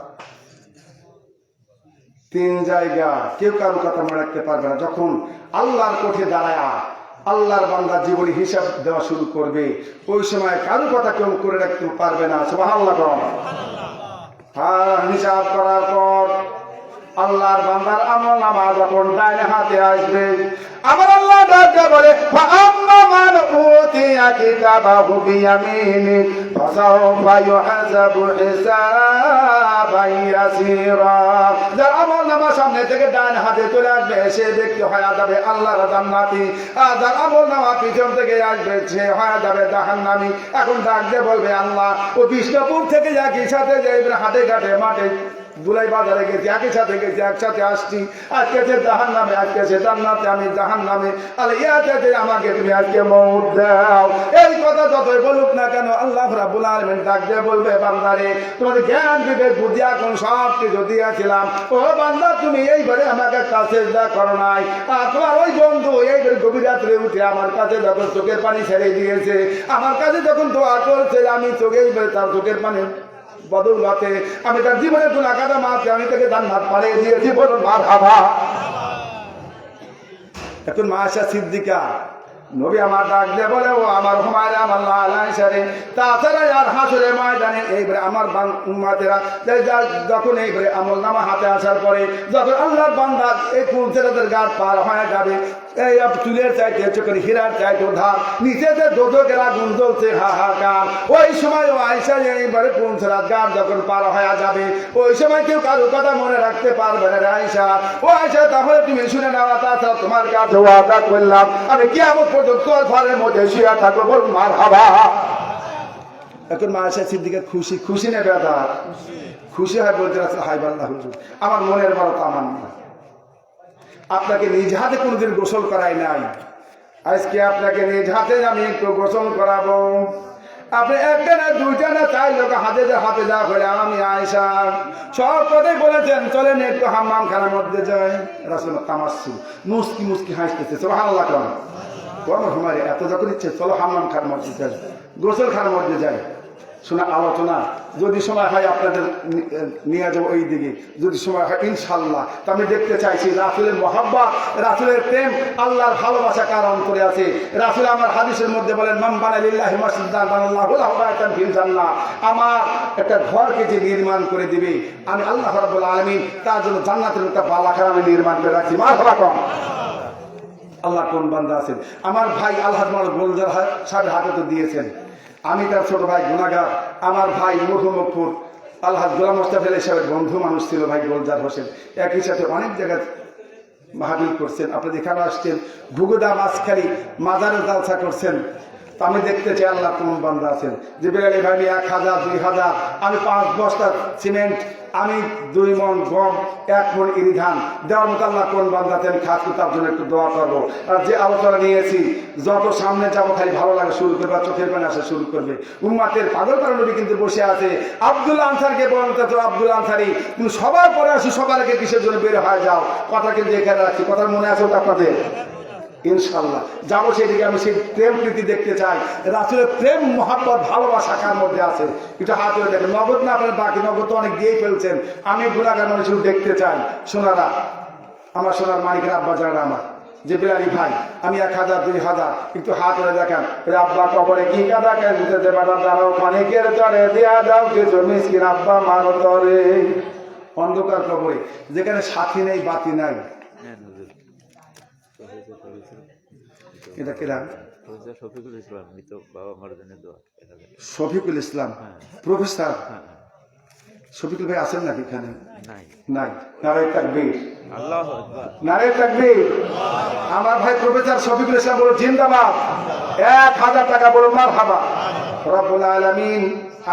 3 জায়গা কেউ কারো কথা মনে রাখতে পারবে না। যখন আল্লাহর কোঠে দাঁড়ায় আল্লাহর বান্দার জীবনী হিসাব দেওয়া শুরু করবে, ওই সময় কারো কথা কেউ করে রাখতে পারবে না। সুবহানাল্লাহ। হিসাব করার পর আল্লাহর বান্দার আমলনামা যখন ডাইনে হাতে আসবে, আমার আল্লাহ ডাকে বলে ফাআম্মা মান উতিয়া কিতাবাহু বিয়ামিনি ফাসাউফা ইউহাসাবু হিসাবান ইয়াসীরা। যার আমলনামা সামনে থেকে ডান হাতে চলে আসবে সে ব্যক্তি হয়ে যাবে আল্লাহর জান্নাতি, আর যার আমলনামা পিছন থেকে আসবে সে হয়ে যাবে জাহান্নামী। এখন ডাক দিয়ে বলবে আল্লাহ ও বিষ্ণুপুর থেকে একই সাথে যাইবে হাটে ঘাটে মাঠে দুলাই বাজারে গেছি, একই সাথে গেছি, একসাথে আসছি। আজকে সে জাহান নামে, আজকে সে জান্নাতে, আমি জাহান নামে। আলে ইয়াতে আমাকে তুমি আজকে মৌত দাও। এই কথা যতই বলুক না কেন, আল্লাহ রাব্বুল আলামিন ডাক দিয়ে বলবে, বান্দারে তোমাদের জ্ঞান বিবেক বুদ্ধি এখন সব কিছু দিয়েছিলাম, ও বান্দা তুমি এইবারে আমাকে কাছে যা করো নাই। আর তোমার ওই বন্ধু এইবারে গভীর রাত্রে উঠে আমার কাছে যখন চোখের পানি ছেড়ে দিয়েছে, আমার কাছে যখন দোয়া করছে, আমি চোখে এইবারে তার চোখের পানি বদৌলতে আমি তার জীবনের গুনাহ কাদা মাফে আমি তাকে জান্নাত পাঠিয়ে দিয়েছি। বলুন মারহাবা। এখন মা আয়েশা সিদ্দিকা নবী আমার ডাক দিয়ে বলে, ও আমার হুমায়রা, আমার লালা ইশারে, তাছাড়া আর হাসরে ময়দানে এইবারে আমার উম্মতেরা যখন এইবারে আমল নামা হাতে আসার পরে যখন আল্লাহর বান্দা এই পুলসেরাদের গাছ পার হয়ে যাবে, এই চুলের চাইতে চোখের হীরার চাইতে ধার, নিচে যে দোদকের আগুন জ্বলছে হাহাকার, ওই সময় ও আয়েশা এইবারে পুলসেরাত গাছ যখন পার হয়ে যাবে, ওই সময় কেউ কারো কথা মনে রাখতে পারবে না। আয়েশা, ও আয়েশা, তাহলে তুমি শুনে নাও, তাছাড়া তোমার কাছে ওয়াদা করলাম আমি কিয়ামত পর্যন্ত ঘরের মধ্যে শুয়ে থাকবো। বলুন মারহাবা। এখন মা আয়েশা সিদ্দিকা খুশি, খুশি না বেদার? খুশি হয়, বলতে রাখছে, হাই বাল্লাহ হুজুর, আমার মনের বড় তামান্না, আপনাকে নিজ হাতে কোনোদিন গোসল করাই নাই, আজকে আপনাকে নিজ হাতে আমি একটু গোসল করাবো। আপনি একটা না দুইটা না চার লোক হাতে যা করে আমি আয়েশা সব কথাই বলেছেন, চলেন একটু হাম্মাম খানার মধ্যে যাই। রাসূল তামাসসু মুস্কি মুস্কি হাসতেছে, সুবহানাল্লাহ। আমার হুমারে এত যখন ইচ্ছে, চলো হাম্মাম খানার মধ্যে যাই, গোসল খানার মধ্যে যাই। শোনা আলোচনা যদি সময় হয় আপনাদের নিয়ে যাবো ওই দিকে, যদি সময় হয় ইনশাল্লাহ। তো আমি দেখতে চাইছি রাসূলের মহব্বত, রাসূলের প্রেম, আল্লাহর ভালোবাসা কার অন্তরে আছে। রাসূল আমার হাদিসের মধ্যে বলেন, মান বানা লিল্লাহি মাসজিদান বানাল্লাহু লাহু বাইতান ফিল জান্নাহ, আমার একটা ঘরকে যে নির্মাণ করে দিবে, আমি আল্লাহ রাব্বুল আলামিন তার জন্য জান্নাতের একটা বালাখানা আমি নির্মাণ করে রাখছি। মারহাবা কম। আল্লাহ কোন বান্দা আছেন? আমার ভাই আলহাজ মাওলানা গোলজার সাহেবের হাতে তো দিয়েছেন, আমি তার ছোট ভাই গুনাহগার। আমার ভাই মুহম্মদপুর আলহাজ গোলাম মোস্তাফা আলী সাহেবের বন্ধু মানুষ ছিল ভাই গোলজার হোসেন, একই সাথে অনেক জায়গায় মাহফিল করছেন, আপনাদের এখানে আসছেন, ভুগুদা মাছখালি মাজারে জালসা করছেন। তো আমি দেখতে চাই আল্লাহ কোন বান্দা আছেন যে বেলালি ভাই 1000 2000, আমি 5 বস্তা সিমেন্ট, আমি 2 মণ গম, 1 মণ ইরি ধান দেওয়ার মতো আল্লাহ কোন বান্দা আছেন? খাস করে তার জন্য একটু দোয়া করবো। আর যে আলোচনা নিয়েছি, যত সামনে যাবো খালি ভালো লাগে শুরু করবে, চোখের পানি আসা শুরু করবে। উম্মাতের পাগল নবী কিন্তু বসে আছে। আব্দুল আনসারকে বলতে তো, আব্দুল আনসারি তুমি সবার পরে আসি, সবার আগে কিসের জন্য বের হয়ে যাও? কথা কিন্তু এখানে রাখছি, কথা মনে আছে ওটা আপনাদের? ইনশাল্লাহ যাবো সেদিকে। আমি সেই প্রেম প্রীতি দেখতে চাই, রাসূলের প্রেম মহব্বত ভালোবাসা কার মধ্যে আছে একটু হাত ধরে দেখেন। নগদ না আপনার, বাকি নগদ তো অনেক দিয়েই ফেলছেন। আমি গুনাহগার মানুষ দেখতে চাই। সোনারা, আমার সোনার মানিকের আব্বা যারা আমার, যে বেলালি ভাই আমি 1000 2000 একটু হাত ধরে দেখেন। আব্বা কবরে কি কাদা কেনতে যে বাবা দাঁড়াও, মানিকের চরে দিয়া দাও কিছু মিসকিন আব্বা মারো তরে। অন্ধকার কবরে যেখানে সাথী নেই বাতি নাই, এটা কেরা? শফিকুল ইসলাম প্রফেসর। শফিকুল ভাই আছেন নাকি এখানে? নাই। নারায়ে তাকবীর, নারায়ে তাকবীর। আমার ভাই প্রফেসর শফিকুল ইসলাম বলো জিন্দাবাদ। 1000 টাকা বলো মারহাবা। রব্বুল আলামিন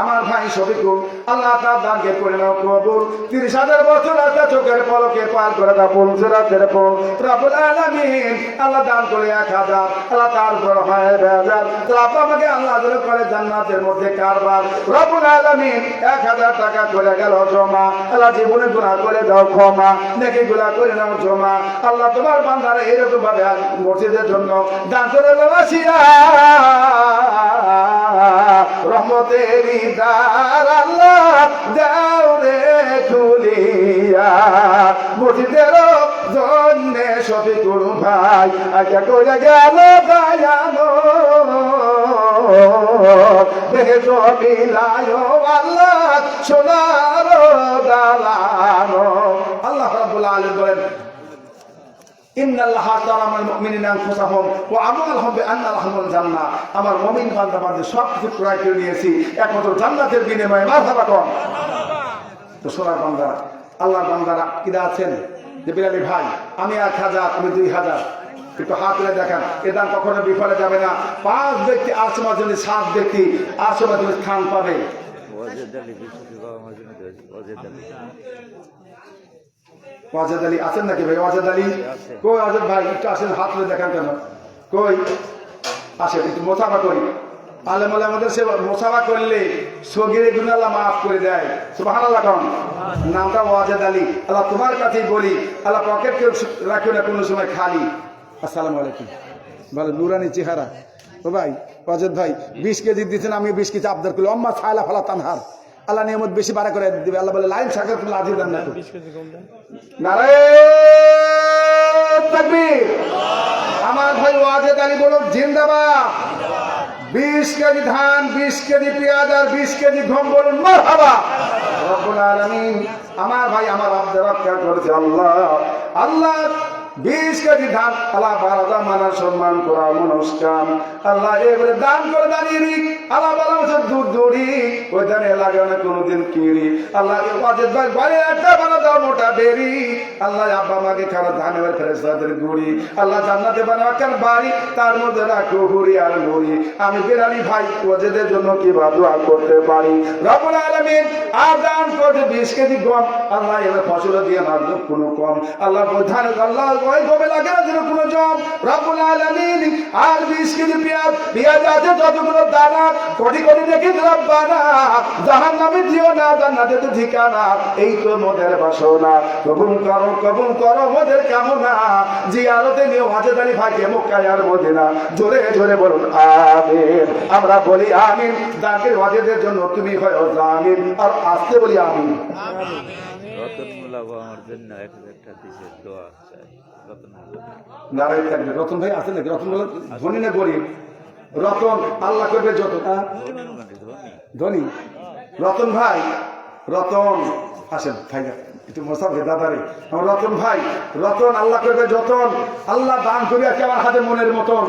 আমার ভাই শফিকুল, আল্লাহ তার দানকে করে নাও কবুল। 30,000 বছর একটা চোখের পলকে পার করে দাও পুলসিরাতের পল। রব্বুল আলামিন আল্লাহ দান করে 1000, আল্লাহ তার উপর হয় 1000, তারপর আমাকে আল্লাহ ধরে করে জান্নাতের মধ্যে কারবার। রব্বুল আলামিন 1000 টাকা করে গেল জমা। আল্লাহ জীবনে গুনাহ করে দাও ক্ষমা, নেকি গুনাহ করে নাও জমা। আল্লাহ তোমার বান্দারা এরকম ভাবে মসজিদের জন্য দান করে লওয়াসিয়া রহমতেরি দার আল্লাহ দাও রে খুলিয়া। মসজিদের জন্য শফিকুল ভাই আজকে করে গেল গায়ানো, দেখে জমিলায় আল্লাহ সোনার দালানো। আল্লাহ রাব্বুল আলামিন বলেন, ইন্নাল্লাহা তাআলা মিনাল মুমিনিনা আনফুসাহুম ওয়া আমওয়ালাহুম বিআন্না লাহুমুল জান্নাহ। আমার মুমিন বান্দা বান্দা সব কিছু ক্রয় করে নিয়েছি একমাত্র জান্নাতের বিনিময়ে। মারহাবা কোন। তো সোনার বান্দারা, আল্লাহর বান্দারা কিরা আছেন যে বেলালি ভাই আমি 1000, আমি 2000, একটু হাত তুলে দেখান। এ দান কখনো বিফলে যাবে না। 5 ব্যক্তি আসমা জন্য 7 ব্যক্তি আসমা জন্য স্থান পাবে। ওয়াজেদ আলী আছেন নাকি ভাই? ওয়াজেদ আলী কই? ওয়াজেদ ভাই একটু আসেন, হাত তুলে দেখান কেন? কই আসেন, একটু মোসাফা করি। আলেম আমাদের সে মোসাফা করলে সগীরে গুনাহ আল্লাহ মাফ করে দেয়। সুবহানাল্লাহ। কোন নামটা ওয়াজেদ আলী। আল্লাহ তোমার কাছেই বলি, আল্লাহ পকেট কেউ রাখিও না কোনো সময় খালি। আসসালামু আলাইকুম। ভালো নুরানি চেহারা। ও ভাই ওয়াজেদ ভাই 20 কেজি দিচ্ছেন, আমি 20 কেজি আবদার করলাম। আম্মা ফায়লা ফালা তানহার, আল্লাহ নিয়ামত বেশি বাড়া করে দিবে। আল্লাহ বলে লাইন সাকার তুমি আজি দেন না। নারে তাকবীর। আমার ভাই ওয়াজেদ আলী বলো জিন্দাবাদ। 20 কেজি ধান, 20 কেজি পেঁয়াজ আর 20 কেজি গম বলুন মারহাবা। রব্বুল আলামিন আমার ভাই আমার আবদার রক্ষা করেছে আল্লাহ। আল্লাহ 20 কেজি ধান আল্লাহ 12 মানার সম্মান করা মনস্কান আল্লাহ এবারে দান করে দাঁড়িয়ে আল্লাহ বলা হচ্ছে দূর দূরি ওই ধানে লাগে না কোনোদিন কিরি। আল্লাহ ওয়াজেদ ভাই বাড়ি একটা বানা দাও মোটা বেরি। আল্লাহ আব্বা মাকে খাওয়া ধান এবার ফেরেশতাদের গুড়ি। আল্লাহ জান্নাতে বানাও একটা বাড়ি, তার মধ্যে রাখো হুরি আর নুরি। আমি বেরালি ভাই ওয়াজেদের জন্য কি দোয়া করতে পারি? রব্বুল আলামিন আর দান করে 20 কেজি গম আল্লাহ এবার ফসল দিয়ে না কোনো কম। আল্লাহ ধান আল্লাহ ওই গমে লাগে না যেন কোনো জম। রব্বুল আলামিন আর 20 কেজি পেঁয়াজ আছে যতগুলো দানা কোটি কোটি দেখি রব্বানা জাহান্নামে দিও না, জান্নাতে তো ঠিকানা। এই তো মোদের বাসনা, কবুল করো মোদের কামনা। জিয়ারতে নিয়ে ওয়াজেদ আলী ভাইকে মক্কায় আর মদিনা। জোরে জোরে বলুন আমিন। আমরা বলি আমিন। জাকির ওয়াজেদের জন্য তুমি হয় জামিন, আর আসতে বলি আমিন। রতন মোল্লা আমার জন্য 1000 টাকা দিয়েছে, দোয়া চাই। নারায় থাকবে। রতন ভাই আছে নাকি? রতন বলে ধনী না গরিব? রতন আল্লাহ করবে যত। ধনী রতন ভাই, রতন আসেন ভাই একটু মোসাফে দাদারে। আমার রতন ভাই, রতন আল্লাহ করবে যতন। আল্লাহ দান করিয়া আমার হাতে মনের মতন।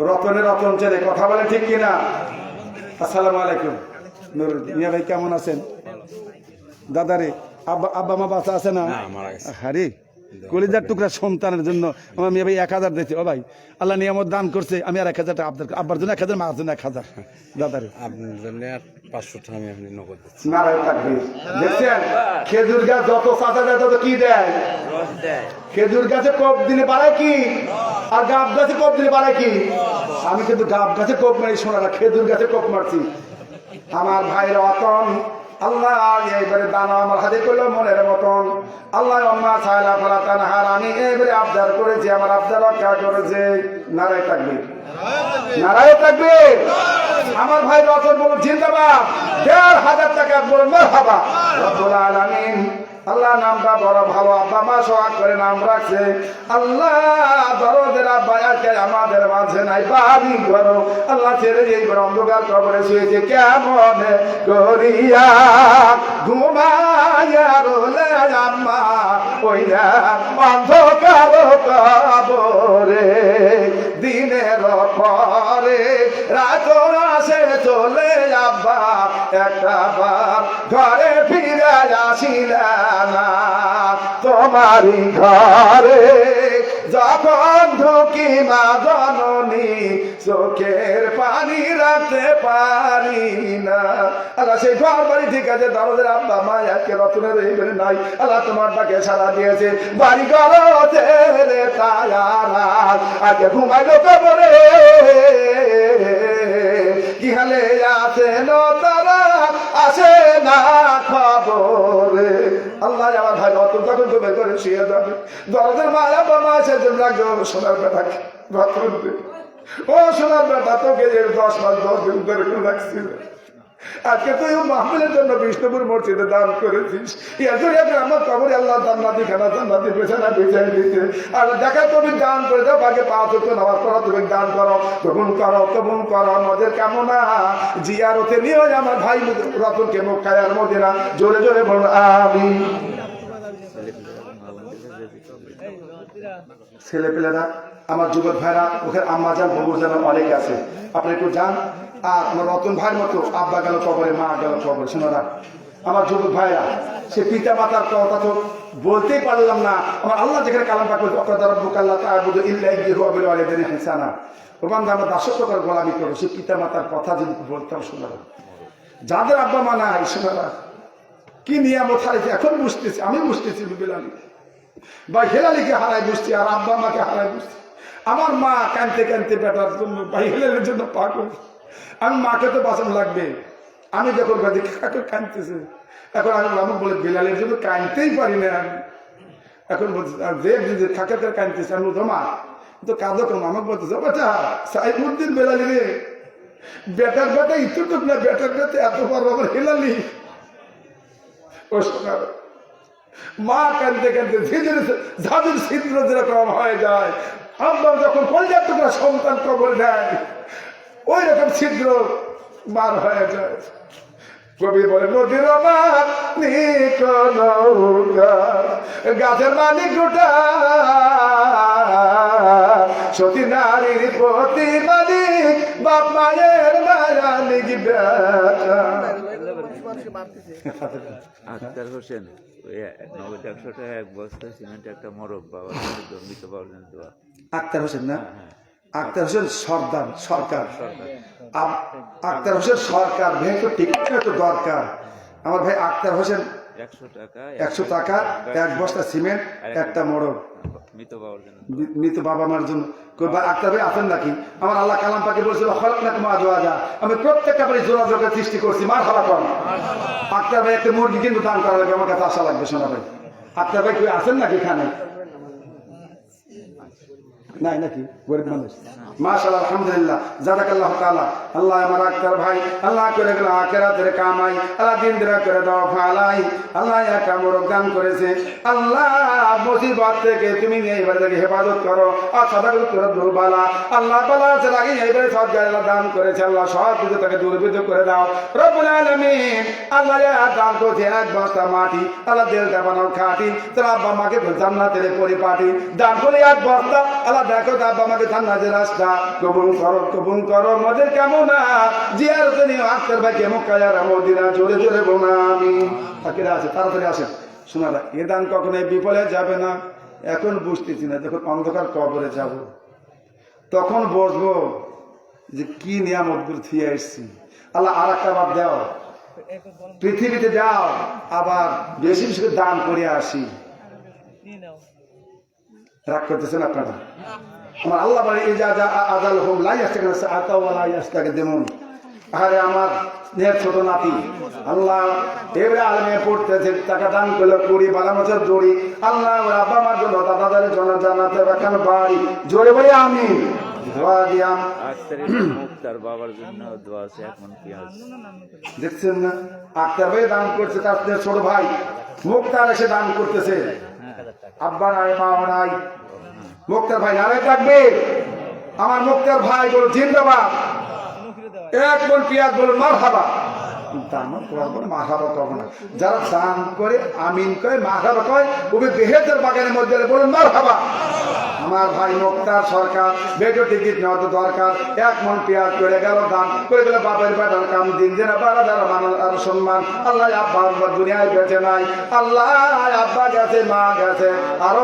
রতনের রতন চেনে, কথা বলে ঠিক কিনা? আসসালামু আলাইকুম। মিয়া ভাই কেমন আছেন? দাদারে আব্বা মা বাচ্চা আছে না? আরে কলিজার টুকরা সন্তানের জন্য আমার মেয়ে ভাই 1000 দিয়েছে। ও ভাই আল্লাহ নিয়ামত দান করছে, আমি আর 1000 টাকা আব্বার জন্য 1000, মার জন্য 1000। দাদারে আপনার জন্য 500 টাকা আমি আপনি নগদ দিচ্ছি। নারায় তাকবীর। দেখছেন খেজুর গাছ যত চাচা দেয় তত কি দেয়? খেজুর গাছে কোপ দিলে বাড়ায় কি, আর গাব গাছে কোপ দিলে বাড়ায় কি? আমি কিন্তু গাব গাছে কোপ মারি শোনা না, খেজুর গাছে কোপ মারছি। আমার ভাইয়ের অতন আল্লাহ এইবারে দানা আমার হাতে করলো মনের মতন। আল্লাহ আম্মা ছায়লা ফলা তানহার, আমি এইবারে আবদার করেছি, আমার আবদার রক্ষা করেছে। নারায় তাকবীর, নারায় তাকবীর। আমার ভাই রতন বলুন জিন্দাবাদ। 1500 টাকা বলুন মারহাবা। রব্বুল আলামিন আল্লাহ নামটা বড় ভালো, আব্বা মা সোহাগ করে নাম রাখছে। আল্লাহ দরদের আব্বা একে আমাদের মাঝে নাই, বাড়ি করো আল্লাহ ছেড়ে যেই করে অন্ধকার কবরে শুয়েছে, কেমন করিয়া ঘুমাইয়া রোলে আম্মা ওই অন্ধকার কবরে। দিনের পরে রাত আসে চলে আব্বা, একটা বাপ ঘরে ফিরে আসিলা না। তোমারই ঘরে যখন ঢুকি মা জননী, চোখের পানি রাখতে পারি না। আল্লাহ সেই ঘর বাড়ি ঠিক আছে, দরদের আব্বা মা একে রতনের এইবারে নাই। আল্লাহ তোমার ডাকে সারা দিয়েছে, বাড়ি ঘর ছেড়ে তায়ারা আগে ঘুমাইলো কবরে। কি হালে আছেন তারা, আসে না খবরে। আল্লাহ আমার ভাই রতন তখন ঘুমে করে শুয়ে যাবে, দরদের মায়া বাবা সেজন রাখবে। সোনার বেটাকে রতন, ও সোনার বেটা তোকে 10 মাস 10 দিন ধরে রাখছিল, আজকে তুই মাহফিলের জন্য বিষ্ণুপুর মসজিদে দান করেছিস। আমার কবরে আল্লাহ জান্নাতি খানা জান্নাতি বিছানা বিছাই দিতে। আর দেখা তুমি দান করে দাও, বাকি 5 ওয়াক্ত নামাজ পড়া তুমি দান করো, কবুল করো আমাদের কামনা। জিয়ারতে নিয়ে আমার ভাই রতনকে মক্কায় আর মদিনা। জোরে জোরে বলুন আমিন। ছেলেপেলেরা আমার যুবক ভাইরা, ওখানে আম্মা যান ববু যান অনেকে আছে, আপনি একটু যান। আর আমার রতন ভাইয়ের মতো আব্বা গেল কবরে, মা গেল কবরে। শোনো না আমার যুবক ভাইরা, সে পিতা মাতার কথা তো বলতেই পারলাম না। আমার আল্লাহ যেখানে কালাম পাক করছে আল্লাহ তাআবুদু ইল্লা ইয়্যাহু ওয়া বিল ওয়ালিদাইনি ইহসানা, ও বান্দা আমরা দাসত্ব করে গোলামি করবো। সে পিতা মাতার কথা যদি বলতাম শোনারা, যাদের আব্বা মা নাই শোনারা কি নিয়ামত হারাইছে এখন বুঝতেছি, আমি বুঝতেছি বিলালি বা হেলালিকে হারাই বুঝছি আর আব্বা মাকে হারাই বুঝছি। আমার মা কানতে কানতে বেটার জন্য ভাই হেলালের জন্য পাগল। আমি মাকে তো বাঁচানো লাগবে। আমি যখন কাকে কানতেছে, এখন আমি আমাকে বলে বিলালের জন্য কানতেই পারি না। আমি এখন বলছি যে কাকে কানতেছে, আমি বলতো মা তো কাঁদো কেন? আমাকে বলতেছে বেটা সাইফুদ্দিন বেলালি রে, বেটার বেটা ইতুটুক না, বেটার বেটা এত বড় আবার হেলালি। ও শোনা মা কানতে কানতে ধীরে ঝাঁঝুর ছিদ্র যেরকম হয়ে যায়, আব্বা যখন কলজার টুকরা সন্তান কবর দেয় ওই রকম ছিদ্র বার হয়ে যায়। কবি বলে নদীর গাছের মালিক গোটা সতী নারীর প্রতি মালিক বাপ মায়ের মায়ালিক আক্তার হোসেন ওই 90-100 টাকা এক বস্তা সিমেন্ট একটা মরক বাবা মৃত বাবার জন্য দোয়া। আক্তার হোসেন না, আক্তার হোসেন সর্দার সরকার, আক্তার হোসেন সরকার ভেঙে টিকিট তো দরকার। আমার ভাই আক্তার হোসেন 100 টাকা এক বস্তা সিমেন্ট একটা মোড়ক মৃত বাবার জন্য, মৃত বাবা মার জন্য। আক্তার ভাই আছেন নাকি? আমার আল্লাহ কালাম পাকে বলছিল আমি প্রত্যেকটা বাড়ি যোগাযোগের সৃষ্টি করছি। মার হালা কর আক্তার ভাই একটা মুরগি কিন্তু দান করা লাগবে, আমার কাছে আসা লাগবে। শোনা ভাই আক্তার ভাই কেউ আছেন নাকি এখানে? নাই নাকি? গরিব মানুষ মাশাআল্লাহ আলহামদুলিল্লাহ জাযাকাল্লাহু তাআলা। আল্লাহ আমার আক্তার ভাই আল্লাহ করে গেল আখিরাতের কামাই, আল্লাহ দিন দিরা করে দাও ফালাই। আল্লাহ একটা মোরগ দান করেছে, আল্লাহ মুসিবত থেকে তুমি এইবার থেকে হেফাজত করো আর সদাগত করে দুর্বালা আল্লাহ বালা আছে লাগে এইবারে সব জায়গা দান করেছে, আল্লাহ সব কিছু তাকে দুর্বিধ করে দাও রব্বুল আলামিন। আল্লাহ দান করছে এক বস্তা মাটি, আল্লাহ দিলটা বানাও খাঁটি, তোর আব্বা মাকে জান্নাতের পরিপাটি দান করে এক বস্তা। আল্লাহ দেখো তো আব্বা মাকে জান্নাতের রাস্তা কবুল করো মদের কামনা জিয়ারতে নিয়ে আক্তার ভাইকে মক্কায় মদিনা জোরে জোরে বোনা আমি আকিরা আছে। তাড়াতাড়ি আসেন শোনারা, এ দান কখনোই বিফলে যাবে না। এখন বুঝতেছি না, যখন অন্ধকার কবরে যাব তখন বসবো যে কি নিয়ামত গুলো থিয়ে এসছি। আল্লাহ আর একটা বার দাও, পৃথিবীতে যাও আবার বেশি বেশি দান করে আসি। রাগ করতেছেন আপনারা? আমার আল্লাহ বলে আজাল হোম লাই আসতে আতাকে দেমন। আরে আমার স্নেহের ছোট নাতি আল্লাহ এবারে আলমে পড়তেছে, টাকা দান করলো 20-12 বছর দৌড়ি। আল্লাহ আব্বা আমার জন্য দাদাদের জন্য জানাতে রাখান বাড়ি জোরে বলে আমি বাবার জন্য দোয়া আছে। এখন পেঁয়াজ দেখছেন না, আক্তার ভাই দান করছে, তার ছোট ভাই মুক্তার এসে দান করতেছে। আব্বা নাই মা নাই, মুক্তার ভাই নারায় থাকবে। আমার মুক্তার ভাই বলো জিন্দাবাদ, এক মন পেঁয়াজ বলুন মারহাবা। যারা দান করে আমিন কয় মারহাবা কয়, ওকে বেহেতের বাগানের মধ্যে বলুন মারহাবা। আমার ভাই মুক্তার সরকার বেটো টিকিট নেওয়া তো দরকার, এক মন পেঁয়াজ করে গেল দান করে গেল। বাপের বেটার কাম দিন দিন বারা যারা মানুষ আর সম্মান। আল্লাহ আব্বা আব্বা দুনিয়ায় বেঁচে নাই, আল্লাহ আব্বা গেছে মা গেছে আরো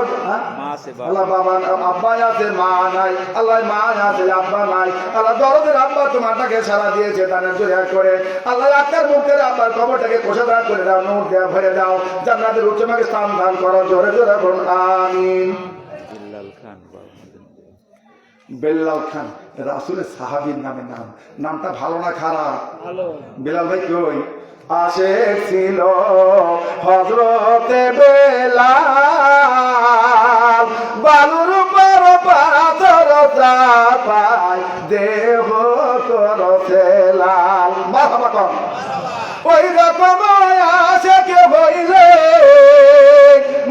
আল্লাহ বাবা আব্বা আছে মা নাই, আল্লাহ মা আছে আব্বা নাই। আল্লাহ দরদের আব্বা তোমারটাকে সারা দিয়েছে দানের জোরে করে। আল্লাহ আক্তার মুক্তের আব্বার খবরটাকে কোষাদার করে দাও, নূর দেয়া ভরে দাও, জান্নাতের উচ্চমাকে স্থান দান করো জোরে জোরে বলুন আমিন। বেল্লাল খান রাসূলের সাহাবীর নামে নাম, নামটা ভালো না খারাপ? বেলাল ভাই কই আসে ছিল হযরতে বেলাল, বালুর উপর পাথর চাপায় দেহ করছে লাল। মারহাবা কর। ওই রকম আসে কে হইলে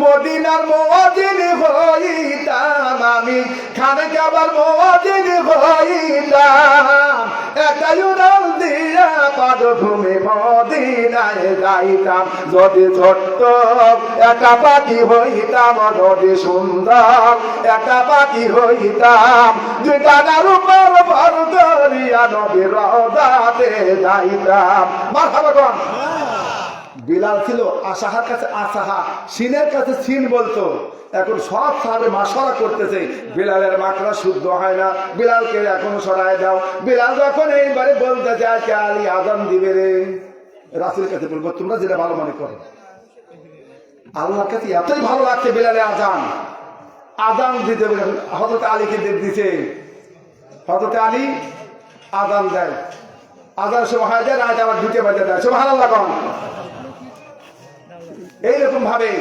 মদিনার মুয়াজ্জিন হইতাম আমি, খানে কাবার মুয়াজ্জিন হইতাম, একটা উড়াল দিয়া পাদভূমি মদিনায় যাইতাম। যদি ছোট্ট একটা পাখি হইতাম, যদি সুন্দর একটা পাখি হইতাম, দুই ডানার উপর ভর করিয়া নবীর রওজাতে যাইতাম। মারহাবা কর। বিলাল ছিল আসাহার কাছে আসাহা, সিনের কাছে সিন বলতো। এখন সব সাহাবে মাশওয়ারা করতেছে, বিলালের মাকড়া শুদ্ধ হয় না, বিলালকে এখনো সরায় দাও। বিলাল যখন এইবারে বলতে চায় কে আলী আজান দিবে রে, রাসূলের কাছে বলবো তোমরা যেটা ভালো মনে করো। আল্লাহর কাছে এতই ভালো লাগছে বিলালে আজান আজান দিতে, হযরত আলীকে দিছে। হযরত আলী আজান দেয়, আজান সময় হয় যায়, রাত আবার 2টা বাজে দেয়। সুবহানাল্লাহ। এইরকম ভাবে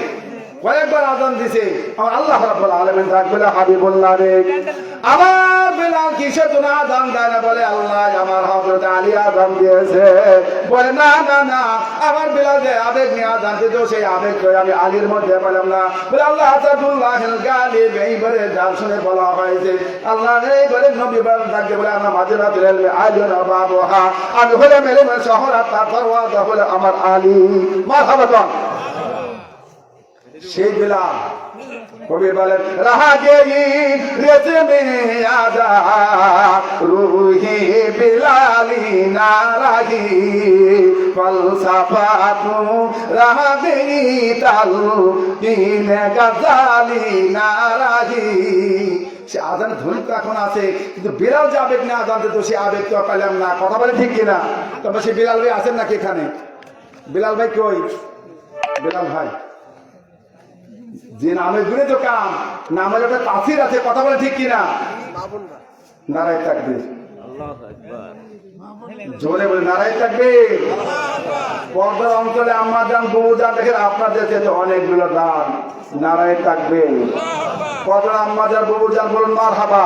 কয়েকবার আজান দিছে। আমার আল্লাহ রাব্বুল আলামিন ডাক বলে হাবিবুল্লাহ রে, আমার বিলাল কিসের জন্য আজান দেয় না? বলে আল্লাহ আমার হযরত আলী আজান দিয়েছে। বলে না না না, আমার বিলাল যে আবেগ নিয়ে আজান দিত সেই আবেগ আমি আলীর মধ্যে পেলাম না। বলে আল্লাহ আসাদুল্লাহিল গালিব, এইবারে যার শুনে বলা হয়েছে আল্লাহ এইবারে নবী ডাক দিয়ে বলে আমার মাজিরাতুল ইলমি আলিন বাবুহা, আমি হলে মেরে শহর তার দরওয়াজা হলে আমার আলী। মারহাবা। সেই বিলাল কবি বলেন রাহা গেই রেতে মে আজা রুহি বিলালি নারাহি ফলসফাতু রাহা গেই তাল কিনে গাজালি নারাহি। সে আজানের ধ্বনি তো এখন আছে, কিন্তু বিলাল যে আবেগ না আজান দিত সে আবেগ তো পেলাম না। কথা বলে ঠিক কিনা? তবে সে বিলাল ভাই আছেন নাকি এখানে? বিলাল ভাই কই? বিলাল ভাই যে নামের জুড়ে তো কাম, নামের একটা তাসির আছে। কথা বলে ঠিক কিনা? নারায়ে তাকবীর। জোরে বলে নারায়ে তাকবীর। পর্দার অঞ্চলে আম্মা জান বউ জান দেখেন আপনাদের কাছে অনেকগুলো গান। নারায়ে তাকবীর। পর্দার আম্মা জান বউ জান বলুন মারহাবা,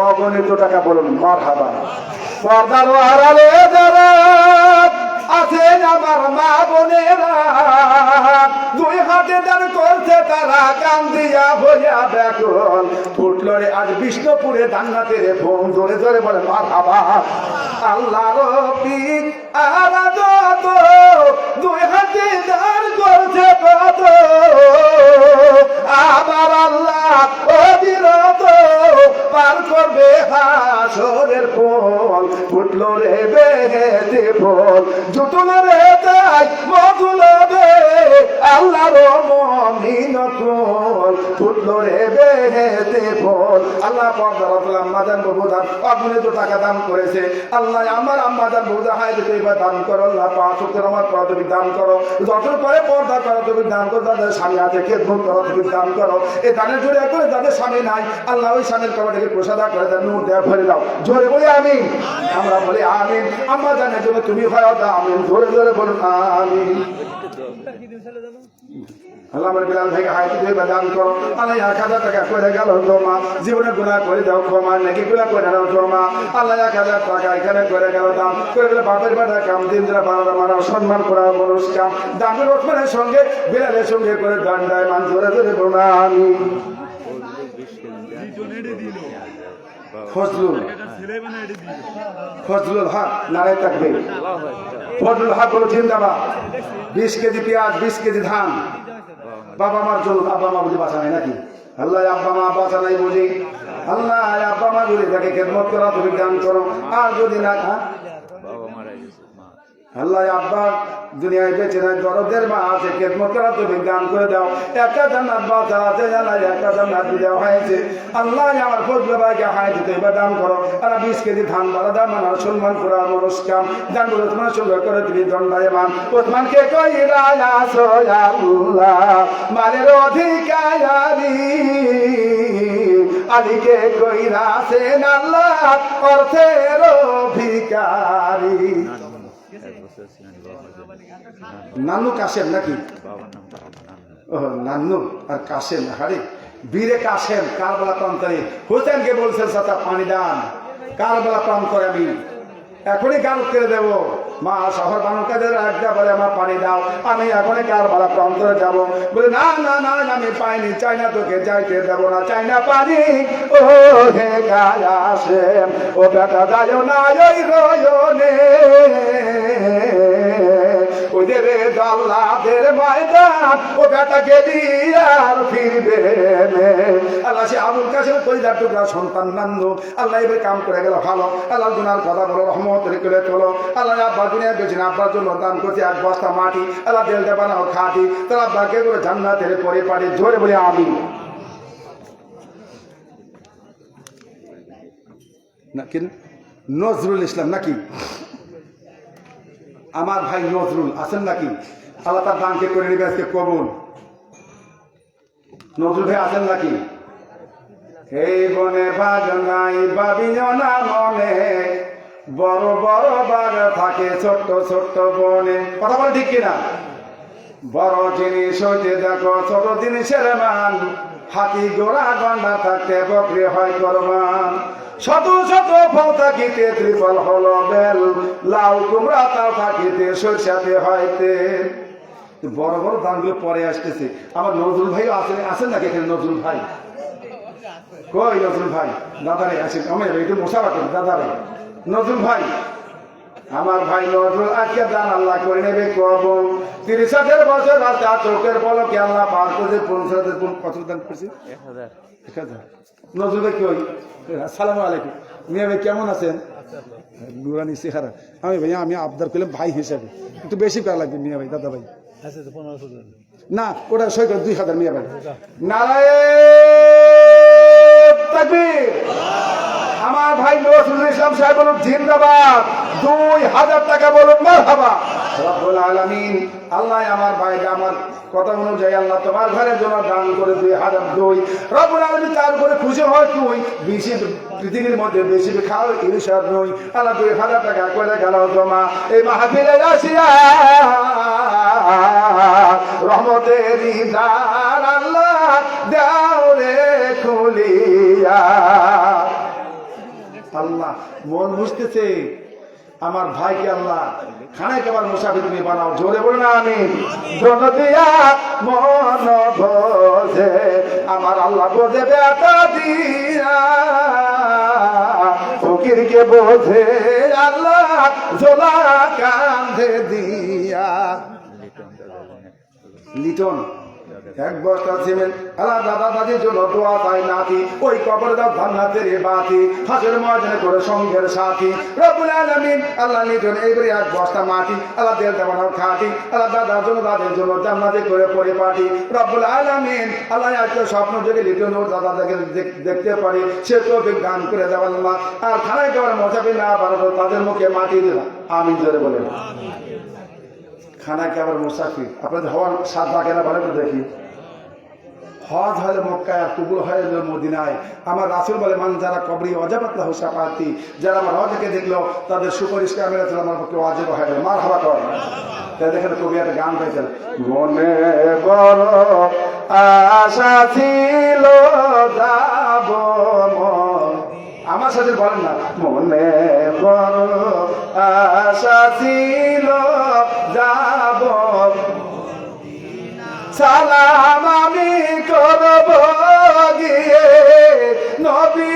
অগণিত টাকা বলুন মারহাবা। পর্দার আড়ালে যারা আছেন আমার মা বোনেরা, দুই হাতে দান করছে তারা কান্দিয়া হইয়া ব্যাকুল। ফুটল রে আজ বিষ্ণুপুরে জান্নাতের ফোন, জোরে জোরে বলে মারহাবা। আল্লাহর পীর আরাধত দুই হাতে দান করছে কত, আবার আল্লাহ অবিরত পার করবে হাসরের ফল। ফুটল রে বেহেতে ফল, জুটল রে তাই মধুল বে আল্লাহর মুমিন কোল। ফুটল রে বেহেতে ফল। আল্লাহ পর্দা রাখলাম মাদান বহুদান অগণিত টাকা দান করেছে। আল্লাহ আমার আম্মাদান বহুদা হাই দিতে এবার দান করো। আল্লাহ 5 ওয়াক্ত নামাজ পড়া তুমি দান করো, যত করে পর্দা করো তুমি দান করো, যাদের স্বামী আছে খেদমত করো তুমি দান করো। এই দানের জোরে করে যাদের স্বামী নাই আল্লাহ ওই স্বামীর কবরটাকে প্রসাদা করে দেন, নূর দেয়া ভরে দাও। জোরে বলি আমিন। আমরা বলি আমিন। আম্মা জানের জন্য তুমি হয় আমিন। জোরে জোরে বলুন আমিন। আল্লাহ আমার বিলাল ভাইকে হাইতে দিয়ে দান করো। আল্লাহ 1000 টাকা করে গেল জমা, জীবনে গুনাহ করে দাও ক্ষমা, নাকি গুনাহ করে দাও জমা। আল্লাহ 1000 টাকা এখানে করে গেল দাম করে গেলে বাপের বাড়া কাম দিন দিরা বানানো মানা সম্মান করা মানুষ কাম। দামের ওসমানের সঙ্গে বিলালের সঙ্গে করে দণ্ডায় মান ধরে ধরে বলুন আমিন। ফজলুল ফজলুল হক নারায়ে তাকবীর। ফজলুল হক বলো জিন্দাবাদ। 20 কেজি পেঁয়াজ 20 কেজি ধান বাবা মার জন্য। আব্বা মা বুঝি বাঁচা নাই নাকি? আল্লাহ আব্বা মা বাঁচা নাই বুঝি, আল্লাহ আব্বা মা যদি তাকে খেদমত করা তুমি দান করো। আর যদি না আল্লাহ আব্বা দুনিয়ায় বেঁচে নাই, দরদের মা আছে, খেদমত করা তুমি দান করে দাও। একটা জান্নাত বাঁচা আছে, জানাই একটা জান্নাত দেওয়া হয়েছে। আল্লাহ আমার ফজল ভাইকে হাই দিতে এবার দান করো। আর 20 কেজি ধান বাড়া দাম মানার সম্মান করা মানুষ কাম দান করে তোমার সঙ্গে করে তুমি দণ্ডায়মান। ওসমানকে কইরা আসো আল্লাহ মানের অধিকারী, আলীকে কইরা আছেন আল্লাহ অর্থের ভিখারি। নানু কাশেম নাকি? ও নানু আর কাশেম, হারে বীরে কাশেম কারবালা প্রান্তরে হোসেনকে বলছেন চাচা পানি দান, কারবালা প্রান্তরে আমি এখনই গান করে দেব। মা শহর বানুকাদের একটা বলে আমার পানি দাও, আমি এখনই কারবালা প্রান্তরে যাব। বলে না না না আমি পাইনি, চাই না তোকে যাইতে দেব না, চাই না পানি। ও হে কাশেম ও বেটা যাইও না ওই রয়নে, ওই দেবে আল্লাহদের ময়দান ও বেটা গেলি আর ফিরবে নে। আল্লাহ সে আবুল কাসেম কলিজার টুকরা সন্তান নান্দু আল্লাহ এবার কাম করে গেল ভালো। আল্লাহ গুনার কথা বলো রহমত করে চলো। আল্লাহ আব্বা দুনিয়া বেছে না, আব্বার জন্য দান করছে এক বস্তা মাটি। আল্লাহ দেলটা বানাও খাটি, তার আব্বাকে করে জান্নাতের পরে পাটি। জোরে বলি আমি নাকি নজরুল ইসলাম নাকি আমার ভাই নজরুল আছেন নাকি? আল্লাহ তার দানকে করে নেবে আজকে কবুল। নজরুল ভাই আছেন নাকি? এই বনে বাগ নাই বাবিও না মনে, বড় বড় বাগ থাকে ছোট্ট ছোট্ট বনে। কথা বলে ঠিক কিনা? বড় জিনিস হইতে দেখো ছোট জিনিসের মান, হাতি গোড়া গন্ডা থাকতে বকরি হয় কোরবান। শত শত ফল থাকিতে ত্রিফল হলো বেল, লাউ কুমড়া তাও থাকিতে সরষাতে হয় তেল। বড় বড় দানগুলো পরে আসতেছে। আমার নজরুল ভাই আছেন নাকি এখানে? নজরুল ভাই কই? নজরুল ভাই দাদারে আসেন, আমি একটু মশাবা করি দাদারে। নজরুল ভাই আমার ভাই নজরুল আজকে দান আল্লাহ করে নেবে কবুল। 30,000 বছর রাস্তা চোখের পলকে আল্লাহ পার করছে 50,000। কত দান করছে? 1000। নজরুল ভাই কই? আসসালামু আলাইকুম। মিয়া ভাই কেমন আছেন? নুরানি চেহারা। আমি আবদার করলাম ভাই হিসাবে, একটু বেশি করা লাগবে মিয়া ভাই, দাদা ভাই। না ওটা সই করে 2000 মিয়া ভাই। নারায়ণ তাকবীর। আমার ভাই নজরুল ইসলাম সাহেব বলুন জিন্দাবাদ। 2000 টাকা বলুন মারহাবা। রব্বুল আলামিন আল্লাহ আমার ভাই আমার কথা অনুযায়ী আল্লাহ তোমার ঘরের জন্য দান করে 2002। রব্বুল আলামিন তার উপরে খুশি হয় তুই বেশি পৃথিবীর মধ্যে বেশি খাও ইরশাদ নই। আল্লাহ 2000 টাকা করে গেল জমা এই মাহফিলে আসিয়া রহমতের দ্বার আল্লাহ দাও রে খুলিয়া। আল্লাহ মন বুঝতেছে আমার ভাইকে আল্লাহ খানায় কেবল মুসাফির তুমি বানাও। জোরে বল না আমি জন দিয়া মন বোঝে আমার আল্লাহ বোঝে বেটা দিয়া ফকিরকে বোঝে আল্লাহ জোলা কান্ধে দিয়া। লিটন এক বস্তা সিমেন্ট আল্লাহ দাদা দাদির জন্য দোয়া তাই নাতি ওই কবর দাও জান্নাতের বাতি হাসের ময়দানে করে সঙ্গের সাথী রব্বুল আলামিন আল্লাহ লিটন এইবারে এক বস্তা মাটি আল্লাহ দেলটা বানাও খাটি আল্লাহ দাদার জন্য দাদের জন্য জান্নাতে করে পরিপাটি রব্বুল আলামিন আল্লাহ আজকে স্বপ্ন যদি লিটন ওর দাদা দেখতে পারি সে তো গান করে দেওয়াল না আর খানায় কেবল মজাবি না পারবো তাদের মুখে মাটি দিলাম আমি জোরে বলে খানা কে আবার মুসাফির আপনাদের হওয়ার স্বাদ থাকে না বলে তো দেখি। হজ হলে মক্কায় আর কবুল হয়ে মদিনায়। আমার রাসূল বলে মান যারা কবরি অজাবাতলা হুসাফাতি, যারা আমার হজকে দেখলো তাদের সুপারিশকে আমি রাসূল আমার পক্ষে ওয়াজিব হয়ে গেল। মার হাবা কর। তাই দেখেন কবি একটা গান গাইছেন, মনে বড় আশা ছিল যাব মন। আমার সাথে বলেন না, মনে বড় আশা ছিল যাব সালাম আমি করব গিয়ে নবী।